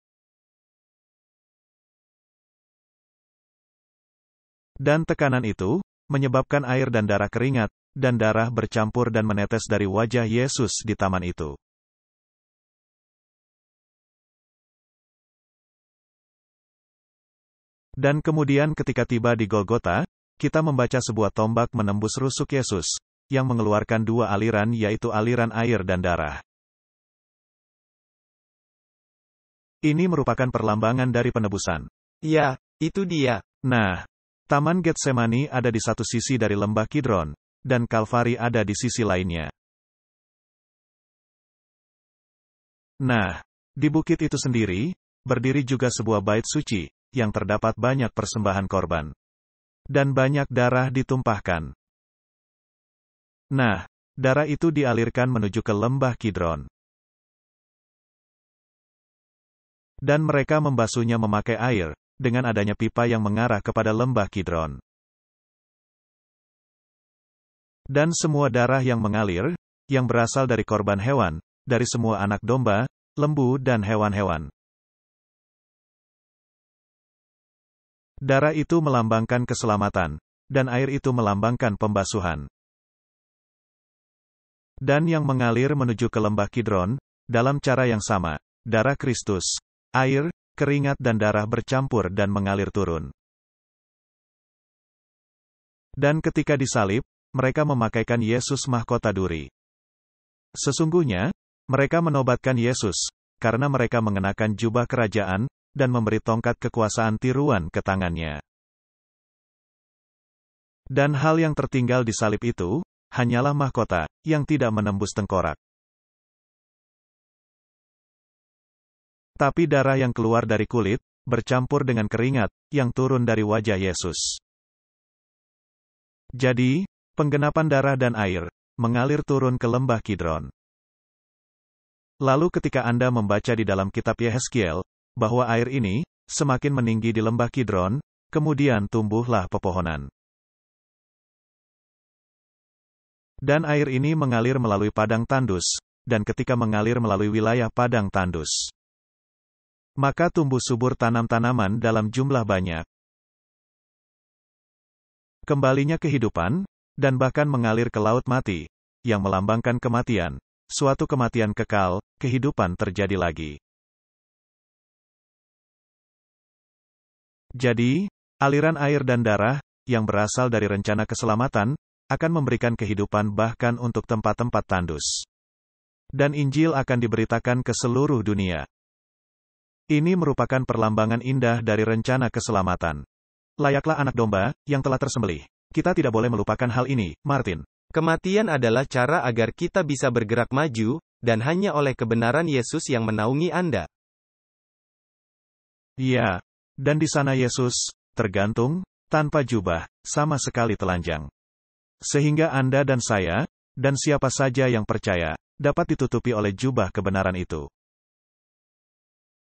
Dan tekanan itu, menyebabkan air dan darah keringat, dan darah bercampur dan menetes dari wajah Yesus di taman itu. Dan kemudian ketika tiba di Golgota, kita membaca sebuah tombak menembus rusuk Yesus, yang mengeluarkan dua aliran yaitu aliran air dan darah. Ini merupakan perlambangan dari penebusan. Ya, itu dia. Nah, Taman Getsemani ada di satu sisi dari lembah Kidron, dan Kalvari ada di sisi lainnya. Nah, di bukit itu sendiri, berdiri juga sebuah bait suci, yang terdapat banyak persembahan korban. Dan banyak darah ditumpahkan. Nah, darah itu dialirkan menuju ke lembah Kidron. Dan mereka membasuhnya memakai air, dengan adanya pipa yang mengarah kepada lembah Kidron. Dan semua darah yang mengalir, yang berasal dari korban hewan, dari semua anak domba, lembu dan hewan-hewan. Darah itu melambangkan keselamatan, dan air itu melambangkan pembasuhan. Dan yang mengalir menuju ke lembah Kidron, dalam cara yang sama, darah Kristus, air, keringat dan darah bercampur dan mengalir turun. Dan ketika disalib, mereka memakaikan Yesus mahkota duri. Sesungguhnya, mereka menobatkan Yesus, karena mereka mengenakan jubah kerajaan, dan memberi tongkat kekuasaan tiruan ke tangannya. Dan hal yang tertinggal di salib itu, hanyalah mahkota, yang tidak menembus tengkorak. Tapi darah yang keluar dari kulit, bercampur dengan keringat, yang turun dari wajah Yesus. Jadi, penggenapan darah dan air, mengalir turun ke lembah Kidron. Lalu ketika Anda membaca di dalam kitab Yehezkiel, bahwa air ini, semakin meninggi di lembah Kidron, kemudian tumbuhlah pepohonan. Dan air ini mengalir melalui padang tandus, dan ketika mengalir melalui wilayah padang tandus, maka tumbuh subur tanam-tanaman dalam jumlah banyak. Kembalinya kehidupan, dan bahkan mengalir ke laut mati, yang melambangkan kematian, suatu kematian kekal, kehidupan terjadi lagi. Jadi, aliran air dan darah, yang berasal dari rencana keselamatan, akan memberikan kehidupan bahkan untuk tempat-tempat tandus. Dan Injil akan diberitakan ke seluruh dunia. Ini merupakan perlambangan indah dari rencana keselamatan. Layaklah anak domba, yang telah tersembelih. Kita tidak boleh melupakan hal ini, Martin. Kematian adalah cara agar kita bisa bergerak maju, dan hanya oleh kebenaran Yesus yang menaungi Anda. Ya, dan di sana Yesus, tergantung, tanpa jubah, sama sekali telanjang. Sehingga Anda dan saya, dan siapa saja yang percaya, dapat ditutupi oleh jubah kebenaran itu.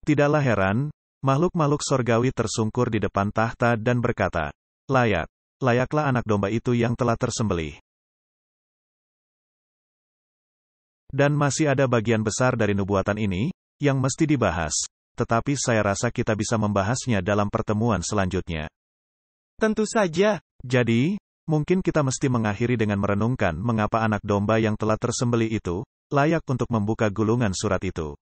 Tidaklah heran, makhluk-makhluk sorgawi tersungkur di depan tahta dan berkata, layaklah anak domba itu yang telah tersembelih. Dan masih ada bagian besar dari nubuatan ini, yang mesti dibahas, tetapi saya rasa kita bisa membahasnya dalam pertemuan selanjutnya. Tentu saja. Jadi, mungkin kita mesti mengakhiri dengan merenungkan mengapa anak domba yang telah tersembelih itu, layak untuk membuka gulungan surat itu.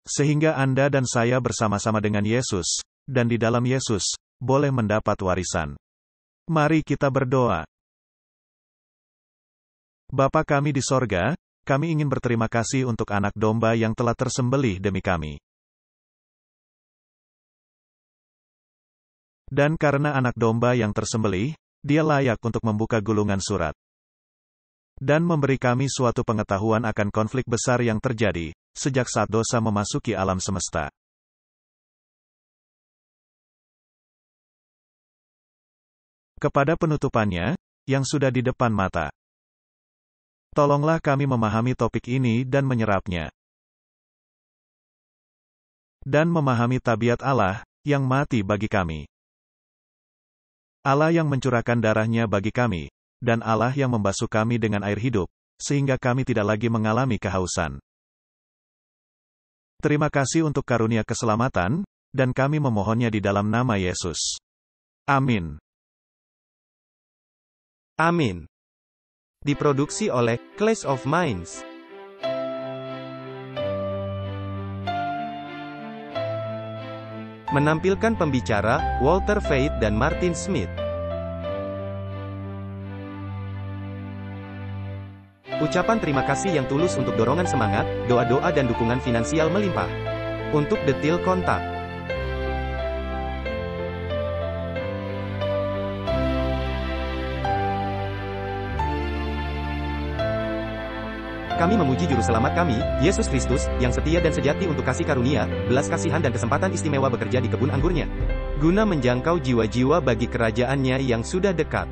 Sehingga Anda dan saya bersama-sama dengan Yesus, dan di dalam Yesus, boleh mendapat warisan. Mari kita berdoa. Bapa kami di sorga, kami ingin berterima kasih untuk anak domba yang telah tersembelih demi kami. Dan karena anak domba yang tersembelih, dia layak untuk membuka gulungan surat. Dan memberi kami suatu pengetahuan akan konflik besar yang terjadi, sejak saat dosa memasuki alam semesta. Kepada penutupannya, yang sudah di depan mata. Tolonglah kami memahami topik ini dan menyerapnya. Dan memahami tabiat Allah, yang mati bagi kami. Allah yang mencurahkan darahnya bagi kami, dan Allah yang membasuh kami dengan air hidup, sehingga kami tidak lagi mengalami kehausan. Terima kasih untuk karunia keselamatan, dan kami memohonnya di dalam nama Yesus. Amin. Amin. Diproduksi oleh Clash of Minds. Menampilkan pembicara, Walter Faith dan Martin Smith. Ucapan terima kasih yang tulus untuk dorongan semangat, doa-doa dan dukungan finansial melimpah. Untuk detail kontak. Kami memuji Juru Selamat kami, Yesus Kristus, yang setia dan sejati untuk kasih karunia, belas kasihan dan kesempatan istimewa bekerja di kebun anggurnya, guna menjangkau jiwa-jiwa bagi kerajaannya yang sudah dekat.